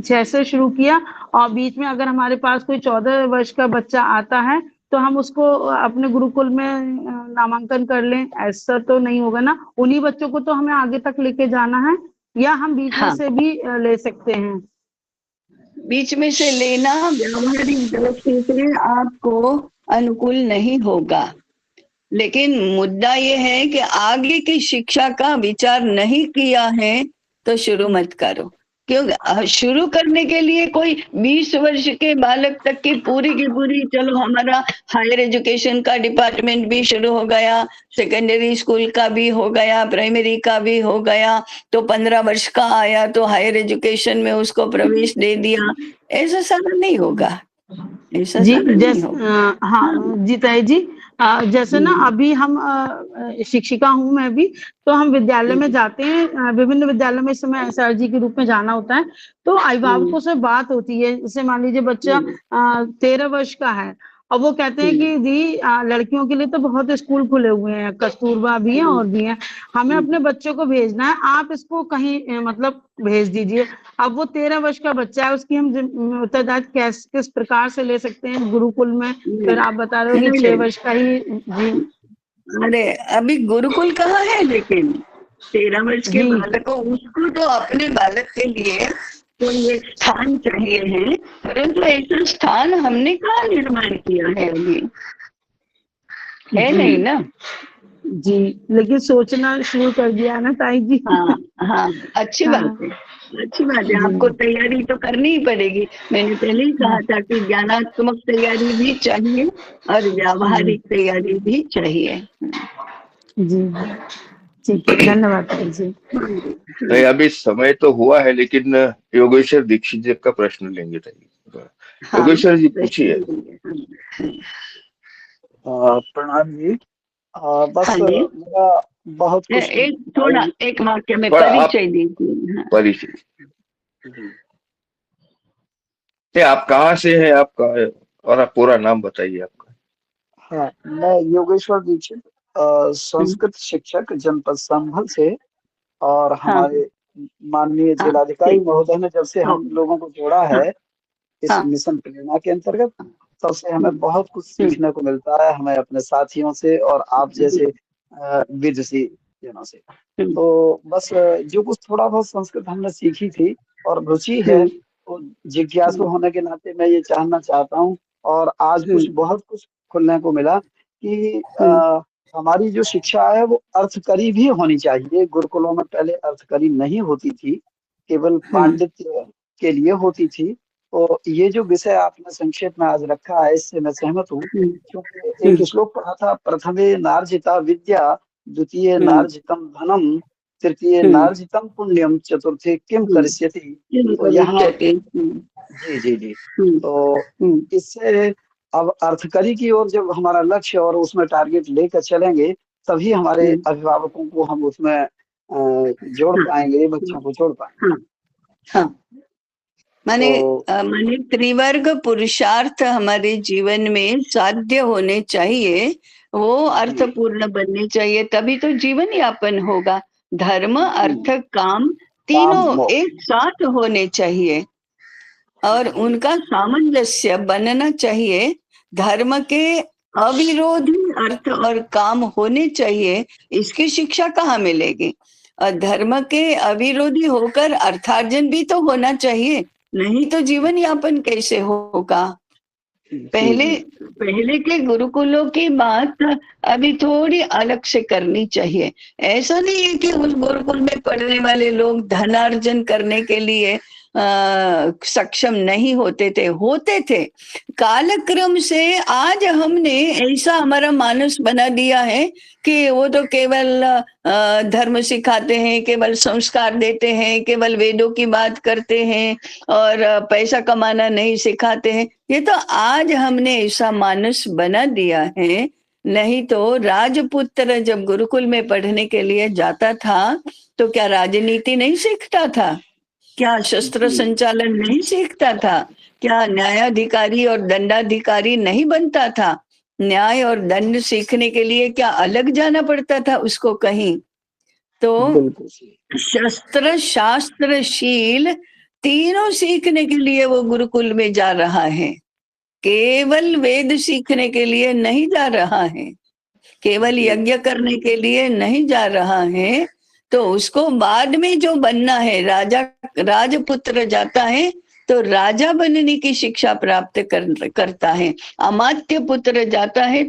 6 से शुरू किया और बीच में अगर हमारे पास कोई 14 वर्ष का बच्चा आता है तो हम उसको अपने गुरुकुल में नामांकन कर लें, ऐसा तो नहीं होगा ना। उन्हीं बच्चों को तो हमें आगे तक लेके जाना है, या हम बीच में से भी ले सकते हैं? बीच में से लेना व्यावहारिक दृष्टि से आपको अनुकूल नहीं होगा, लेकिन मुद्दा ये है कि आगे की शिक्षा का विचार नहीं किया है तो शुरू मत करो। क्यों शुरू करने के लिए कोई 20 वर्ष के बालक तक की पूरी, चलो हमारा हायर एजुकेशन का डिपार्टमेंट भी शुरू हो गया, सेकेंडरी स्कूल का भी हो गया, प्राइमरी का भी हो गया, तो 15 वर्ष का आया तो हायर एजुकेशन में उसको प्रवेश दे दिया, ऐसा सारा नहीं होगा, ऐसा जी सारा नहीं होगा। हाँ जी ताई जी, जैसे ना अभी हम शिक्षिका हूँ मैं भी, तो हम विद्यालय में जाते हैं, विभिन्न विद्यालयों में इस समय एसआरजी के रूप में जाना होता है, तो अभिभावकों से बात होती है। जैसे मान लीजिए बच्चा 13 वर्ष का है और वो कहते हैं कि दी लड़कियों के लिए तो बहुत स्कूल खुले हुए हैं, कस्तूरबा भी है और भी है, हमें अपने बच्चों को भेजना है, आप इसको कहीं मतलब भेज दीजिए। अब वो 13 वर्ष का बच्चा है, उसकी हम उत्तरदायित्व किस प्रकार से ले सकते हैं गुरुकुल में? फिर आप बता रहे हो कि 6 वर्ष का ही जी। अरे अभी गुरुकुल कहाँ है, लेकिन 13 वर्ष के बालक को, उसको तो अपने बालक के लिए कोई एक स्थान चाहिए है, परंतु ऐसा स्थान हमने कहाँ निर्माण किया है अभी, है नहीं ना जी। लेकिन सोचना शुरू कर दिया ना ताई जी। हाँ हाँ, अच्छी बात है, अच्छी बात है। आपको तैयारी तो करनी ही पड़ेगी। मैंने पहले ही कहा था कि ज्ञानात्मक तैयारी भी चाहिए और व्यावहारिक तैयारी भी चाहिए। जी ठीक है, धन्यवाद ताई जी। नहीं, अभी समय तो हुआ है, लेकिन योगेश्वर दीक्षित जी का प्रश्न लेंगे। योगेश्वर जी पूछिए। प्रणाम जी। बस मेरा बहुत कुछ एक वाक्य में परिचय दीजिए। परिचय आप कहाँ से हैं, आपका और आप पूरा नाम बताइए आपका। हाँ, मैं योगेश्वर दीक्षित, संस्कृत शिक्षक जनपद संभल से, और हमारे माननीय जिलाधिकारी महोदय ने जब से हम लोगों को जोड़ा है इस मिशन प्रेरणा के अंतर्गत, तब से हमें बहुत कुछ सीखने को मिलता है, हमें अपने साथियों से और आप जैसे विदुषी जनों से। तो बस जो कुछ थोड़ा बहुत संस्कृत हमने सीखी थी और रुचि है, तो जिज्ञासु होने के नाते मैं ये जानना चाहता हूँ, और आज बहुत कुछ खुलने को मिला कि हमारी जो शिक्षा है वो अर्थकरी भी होनी चाहिए। गुरुकुलों में पहले अर्थकरी नहीं होती थी, केवल पांडित्य के लिए होती थी। तो ये जो विषय आपने संक्षेप में आज रखा है, इससे मैं सहमत हूँ, क्योंकि एक श्लोक पढ़ा था, प्रथमे नार्जिता विद्या, द्वितीय नार्जितम धनम, तृतीय नार्जितम पुण्यम, चतुर्थे किम करिष्यति। तो यहाँ जी तो इससे अब अर्थकरी की ओर जब हमारा लक्ष्य और उसमें टारगेट लेकर चलेंगे, तभी हमारे अभिभावकों को हम उसमें जोड़ पाएंगे, बच्चों को जोड़ पाएंगे। माने त्रिवर्ग पुरुषार्थ हमारे जीवन में साध्य होने चाहिए, वो अर्थपूर्ण बनने चाहिए, तभी तो जीवन यापन होगा। धर्म अर्थ काम तीनों एक साथ होने चाहिए और उनका सामंजस्य बनना चाहिए। धर्म के अविरोधी अर्थ और काम होने चाहिए, इसकी शिक्षा कहाँ मिलेगी? और धर्म के अविरोधी होकर अर्थार्जन भी तो होना चाहिए, नहीं तो जीवन यापन कैसे होगा? पहले के गुरुकुलों की बात अभी थोड़ी अलग से करनी चाहिए। ऐसा नहीं है कि उस गुरुकुल में पढ़ने वाले लोग धनार्जन करने के लिए सक्षम नहीं होते थे। कालक्रम से आज हमने ऐसा हमारा मानस बना दिया है कि वो तो केवल धर्म सिखाते हैं, केवल संस्कार देते हैं, केवल वेदों की बात करते हैं और पैसा कमाना नहीं सिखाते हैं। ये तो आज हमने ऐसा मानस बना दिया है। नहीं तो राजपुत्र जब गुरुकुल में पढ़ने के लिए जाता था तो क्या राजनीति नहीं सीखता था? क्या शस्त्र संचालन नहीं सीखता था? क्या न्यायाधिकारी और दंडाधिकारी नहीं बनता था? न्याय और दंड सीखने के लिए क्या अलग जाना पड़ता था उसको कहीं? तो शस्त्र शास्त्र शील तीनों सीखने के लिए वो गुरुकुल में जा रहा है, केवल वेद सीखने के लिए नहीं जा रहा है, केवल यज्ञ करने के लिए नहीं जा रहा है। तो उसको बाद में जो बनना है, राजपुत्र जाता है तो राजा बनने की शिक्षा प्राप्त करता है। अमात्य पुत्र जाता है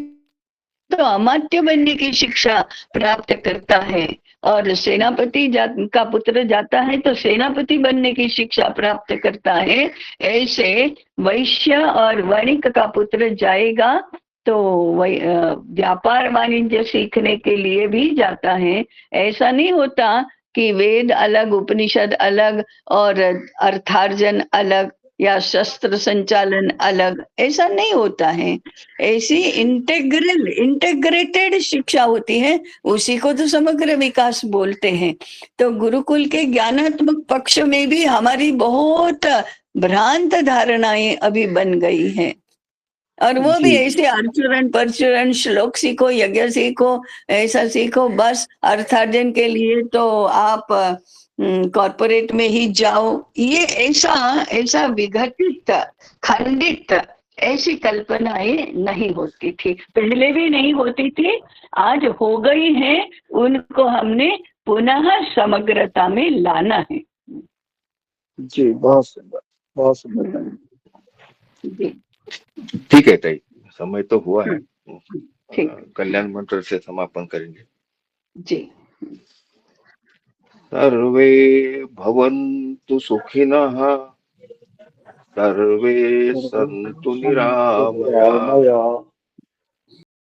तो अमात्य बनने की शिक्षा प्राप्त करता है, और सेनापति का पुत्र जाता है तो सेनापति बनने की शिक्षा प्राप्त करता है। ऐसे वैश्य और वणिक का पुत्र जाएगा तो व्यापार वाणिज्य सीखने के लिए भी जाता है। ऐसा नहीं होता कि वेद अलग, उपनिषद अलग और अर्थार्जन अलग, या शस्त्र संचालन अलग, ऐसा नहीं होता है। ऐसी इंटेग्रेटेड शिक्षा होती है, उसी को तो समग्र विकास बोलते हैं। तो गुरुकुल के ज्ञानात्मक पक्ष में भी हमारी बहुत भ्रांत धारणाएं अभी बन गई हैं, और वो भी ऐसे आचरण परचरण श्लोक सीखो, यज्ञ सीखो, ऐसा सीखो, बस अर्थार्जन के लिए तो आप कॉर्पोरेट में ही जाओ। ये ऐसा ऐसा विघटित खंडित ऐसी कल्पनाएं नहीं होती थी, पहले भी नहीं होती थी, आज हो गई है। उनको हमने पुनः समग्रता में लाना है। जी, बहुत सुंदर, बहुत सुंदर। जी ठीक है ताई, समय तो हुआ है, ठीक, कल्याण मंत्र से समापन करेंगे। जी। सर्वे भवन्तु सुखिनः, सर्वे सन्तु निरामयाः,